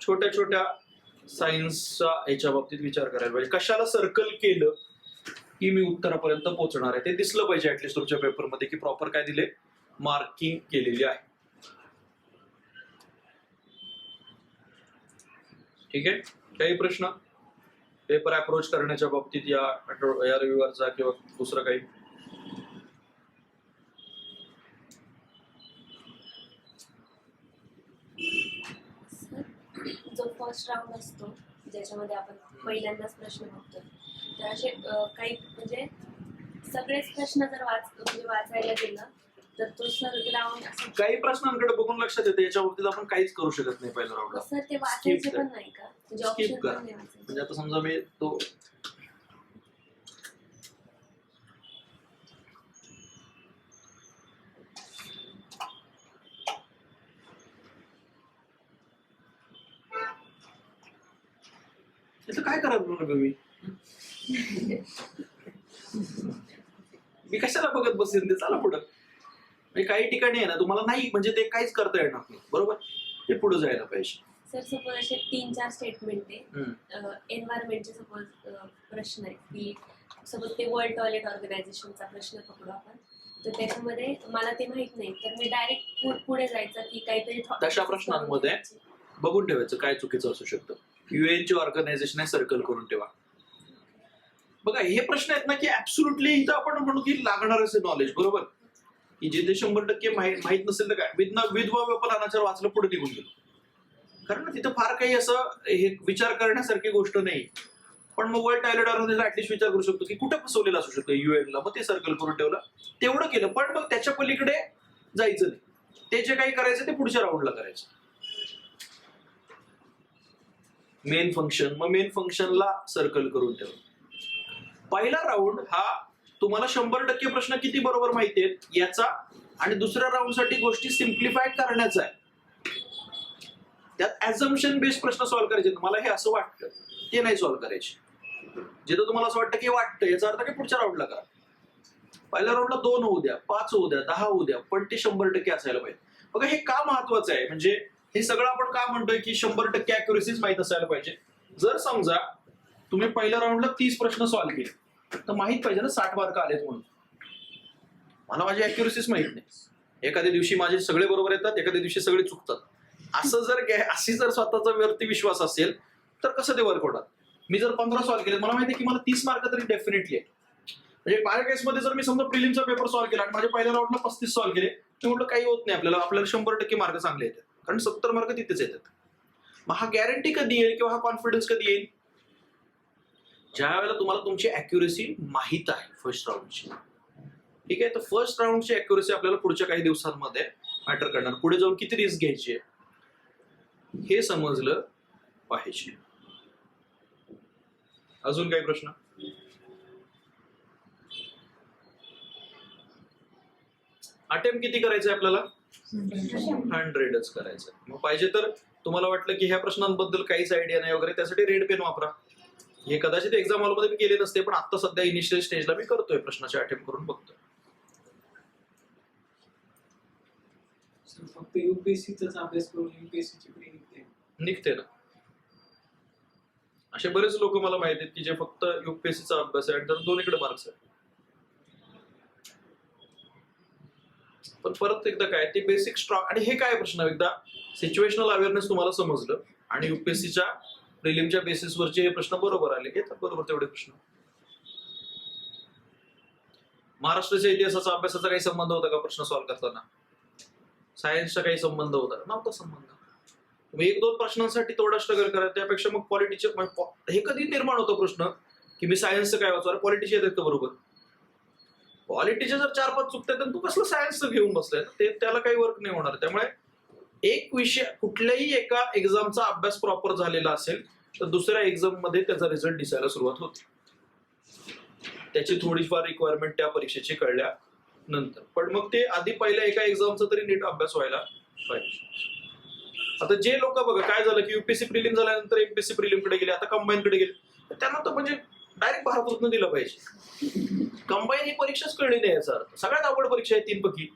छोट्या छोट्या सायन्सच्या ह्याच्या बाबतीत विचार करायला पाहिजे. कशाला सर्कल केलं की मी उत्तरापर्यंत पोहोचणार आहे ते दिसलं पाहिजे ऍटलिस्ट तुमच्या पेपरमध्ये की प्रॉपर काय दिले, मार्किंग केलेली आहे. ठीक आहे. काही प्रश्न पेपर अप्रोच करण्याच्या बाबतीत या रविवारचा किंवा दुसरं काही? जो फर्स्ट राऊंड असतो ज्याच्यामध्ये आपण पहिल्यांदाच प्रश्न बघतो तर असे काही म्हणजे सगळेच प्रश्न जर वाचायला गेलं तर तो राऊंड असं. काही प्रश्नांकडे बघून लक्षात येते याच्या बाबतीत आपण काहीच करू शकत नाही पहिल्या राऊंडला. सर ते वाचायचे Skip पण नाही का म्हणजे Skip ऑप्शन करा. पण नाही वाचायचे. म्हणजे आता समजा मी तो काय करायला मी कशाला बघत बसेन ते, चला पुढं. म्हणजे काही ठिकाणी आहे ना तुम्हाला नाही म्हणजे ते काहीच करता येणार नाही, बरोबर, ते पुढे जायला पाहिजे. सर सपोज असे 3-4 स्टेटमेंट आहे एन्व्हायरमेंटचे सपोज प्रश्न आहे की सपोज ते वर्ल्ड टॉयलेट ऑर्गनायझेशनचा प्रश्न पकडू आपण, तर त्याच्यामध्ये मला ते माहित नाही तर मी डायरेक्ट पुढे जायचं की काहीतरी तशा प्रश्नांमध्ये बघून ठेवायचं काय चुकीचं असू शकतं. UN ची ऑर्गनायझेशन आहे, सर्कल करून ठेवा. बघा हे प्रश्न आहेत ना की ऍब्सोल्युटली इथं आपण म्हणू की लागणारच नॉलेज, बरोबर, की जे ते 100% माहित नसेल तर काय विधवा व्यापार अनाचार वाचलं पुढे निघून गेलो. कारण तिथं फार काही असं हे विचार करण्यासारखी गोष्ट नाही. पण मग वर्ल्ड टॉयलेट ऑर्गनायझेशन ऍटलिस्ट विचार करू शकतो की कुठं फसवलेलं असू शकतं UN ला, मग ते सर्कल करून ठेवलं, तेवढं केलं. पण मग त्याच्या पलीकडे जायचं नाही. ते जे काही करायचं ते पुढच्या राऊंडला करायचं. मेन फंक्शन, मग मेन फंक्शनला सर्कल करून ठेव. पहिला राऊंड हा तुम्हाला 100% प्रश्न किती बरोबर माहिती आहेत याचा, आणि दुसऱ्या राऊंड साठी गोष्टी सिम्प्लिफाय करण्याचा आहे. त्यात ऍझम्पशन बेस्ड प्रश्न सॉल्व्ह करायचे. मला हे असं वाटतं ते नाही सॉल्व्ह करायचे. जिथं तुम्हाला असं वाटतं की वाटतं याचा अर्थ काय पुढच्या राऊंडला करा. पहिल्या राऊंडला 2 होऊ द्या, 5 होऊ द्या, 10 होऊ द्या, पण ते 100% असायला पाहिजे. बघा हे का महत्वाचं आहे, म्हणजे हे सगळं आपण का म्हणतोय की 100% अॅक्युरेसीच माहित असायला पाहिजे. जर समजा तुम्ही पहिल्या राऊंडला 30 प्रश्न सॉल्व्ह केले तर माहित पाहिजे ना 60 मार्क आलेत म्हणून. मला माझी अॅक्युरेसीच माहित नाही. एखाद्या दिवशी माझे सगळे बरोबर येतात, एखाद्या दिवशी सगळे चुकतात. असं अशी जर स्वतःचा वरती विश्वास असेल तर कसं ते वर्क होणार. मी जर 15 सॉल्व्ह केले, मला माहिती आहे की मला 30 मार्क तरी डेफिनेटली आहे. म्हणजे माझ्या केसमध्ये जर मी समजा प्रिलिमचा पेपर सॉल्व्ह केला आणि माझ्या पहिल्या राऊंडला 35 सॉल्व्ह केले, तर म्हटलं काही होत नाही, आपल्याला 100% मार्क चांगले येतात. कारण 70 मार्क तिथेच येतात. मग हा गॅरंटी कधी येईल किंवा हा कॉन्फिडन्स कधी येईल, ज्या वेळेला तुम्हाला तुमची अॅक्युरेसी माहित आहे फर्स्ट राऊंडची. ठीक आहे, तर फर्स्ट राऊंडची अॅक्युरेसी आपल्याला पुढच्या काही दिवसांमध्ये मॅटर करणार. पुढे जाऊन किती रिस्क घ्यायची आहे हे समजलं पाहिजे. अजून काही प्रश्न? अटेम्प्ट किती करायचं आहे आपल्याला? 100च करायचं. मग पाहिजे तर तुम्हाला वाटलं की ह्या प्रश्नांबद्दल काहीच आयडिया नाही वगैरे, त्यासाठी रेड पेन वापरा. हे कदाचित एक्झाम हॉलमध्ये मी केले नसते, पण आता सध्या इनिशियल स्टेजला मी करतोय, प्रश्नाचे अटेम्प्ट करून बघतोय. फक्त UPSCचाच अभ्यास करून UPSCची प्री निघते ना. असे बरेच लोक मला माहिती आहेत की जे फक्त UPSCचा अभ्यास आहे आणि त्यात दोन्हीकडे मार्क्स आहे. पण परत एकदा काय ते बेसिक स्ट्रॉंग, आणि हे काय प्रश्न एकदा सिच्युएशनल अवेअरनेस तुम्हाला समजलं आणि UPSCच्या प्रिलिमच्या बेसिसवरचे हे प्रश्न बरोबर आले, घेतात बरोबर तेवढे प्रश्न. महाराष्ट्राच्या इतिहासाचा अभ्यासाचा काही संबंध होता का प्रश्न सॉल्व्ह करताना? सायन्सचा काही संबंध होता? नव्हता संबंध. तुम्ही 1-2 प्रश्नांसाठी तेवढा स्ट्रगल करा, त्यापेक्षा मग पॉलिटिचे हे कधी निर्माण होतो प्रश्न की मी सायन्सचं काय वाचू, अरे पॉलिटिचे येतात का बरोबर? पॉलिटिचे जर 4-5 चुकतात तर तू कसलं सायन्सचं घेऊन बसलाय, ते त्याला काही वर्क नाही होणार. त्यामुळे एक विषय कुठल्याही एका एक्झामचा अभ्यास प्रॉपर झालेला असेल तर दुसऱ्या एक्झाम मध्ये त्याचा रिझल्ट दिसायला सुरुवात होते. त्याची थोडीफार रिक्वायरमेंट त्या परीक्षेची कळल्यानंतर, पण मग ते आधी पहिल्या एका एक्झामचा तरी नीट अभ्यास व्हायला पाहिजे. आता जे लोक बघा काय झालं की UPSC प्रिलिम झाल्यानंतर MPSC प्रिलिम कडे गेले, आता कंबाईन कडे गेले, त्यांना तर म्हणजे डायरेक्ट भारतरत्न दिलं पाहिजे. कंबाईन ही परीक्षाच कळली नाही याचा अर्थ. सगळ्यात अवघड परीक्षा आहे 3 पैकी.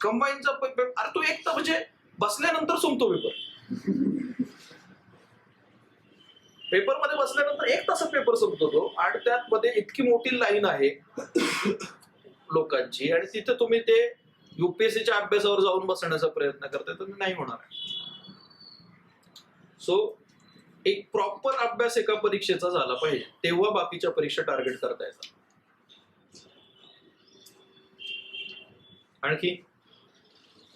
कंबाईनचा अरे तो एक तर म्हणजे बसल्यानंतर संपतो पेपर मध्ये बसल्यानंतर 1 तासात पेपर संपतो तो, आणि त्यात मध्ये इतकी मोठी लाईन आहे लोकांची, आणि तिथे तुम्ही ते UPSCच्या अभ्यासावर जाऊन बसण्याचा प्रयत्न करताय तर नाही होणार. सो एक प्रॉपर अभ्यास एका परीक्षेचा झाला पाहिजे, तेव्हा बाकीच्या परीक्षा टार्गेट करता येतात. आणखी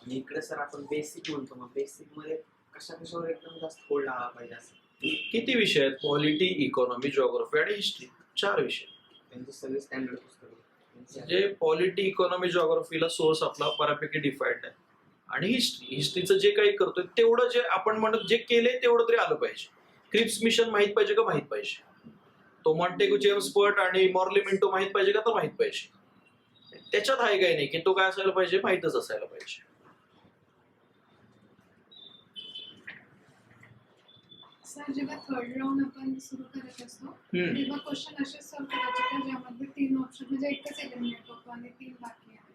इकडे सर आपण बेसिक म्हणतो, मग बेसिक मध्ये कशावर एकदम जास्त होल्ड आला पाहिजे असं किती विषय आहेत? पॉलिटी, इकॉनॉमी, जिओग्राफी आणि हिस्ट्री, 4 विषय. त्यांचे सगळे स्टँडर्ड पुस्तक. म्हणजे पॉलिटी, इकॉनॉमी, जॉग्राफीला सोर्स आपला बऱ्यापैकी डिफाईंड आहे. आणि हिस्ट्रीचं जे काही करतोय तेवढं जे आपण म्हणत जे केलंय तेवढं तरी आलं पाहिजे. क्रिप्स मिशन माहित पाहिजे का? माहित पाहिजे. तो मॉन्टेगो जेम्स पर्ट आणि मॉर्ली मिंटो माहित पाहिजे का? तर माहित पाहिजे. त्याच्यात आहे काही नाही की तो काय असायला पाहिजे, माहितच असायला पाहिजे. सर जेव्हा थर्ड राऊंड आपण सुरू करत असतो तेव्हा क्वेश्चन असे सॉल्व करायचे का ज्यामध्ये 3 ऑप्शन म्हणजे एकच एलिमिनेट होतो आणि 3 बाकी आहे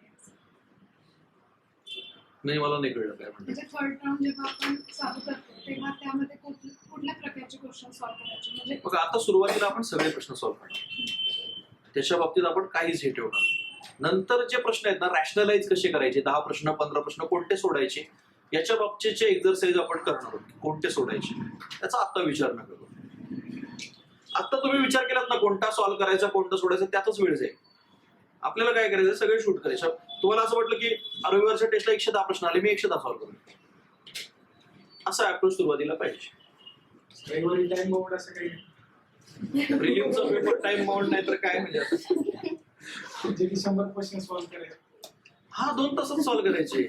नाही, मला नाही कळलं काय म्हणते. म्हणजे थर्ड राऊंड जेव्हा आपण चालू करतो तेव्हा त्यामध्ये कुठल्या प्रकारचे क्वेश्चन सॉल्व करायचे म्हणजे मग आता सुरुवातीला आपण सगळे प्रश्न सॉल्व्ह करणार, त्याच्या बाबतीत आपण काहीच हे ठेवणार नाही. नंतर जे प्रश्न आहेत ना, रॅशनलाइज कसे करायचे, 10 प्रश्न 15 प्रश्न कोणते सोडायचे याच्या बाबतीचे एक्झरसाइज आपण करणार आहोत. कोणते सोडायचे त्याचा आता विचार न करू. आता तुम्ही विचार केलात ना कोणता सॉल्व्ह करायचा, कोणता सोडायचं, त्यातच वेळ जाईल. आपल्याला काय करायचं, सगळे शूट करायचं. तुम्हाला असं वाटलं की रविवारच्या टेस्टला 110 प्रश्न आले, मी 110 सॉल्व्ह करू, असा अप्रोच सुरुवातीला पाहिजे. रविवारी टाइम बाउंड असं काही प्रिलिमचा पेपर टाइम बाउंड नाही तर काय म्हणजे आता. म्हणजे की 100 क्वेश्चन सॉल्व्ह करायचे. हा 2 तासात सॉल्व्ह करायचे.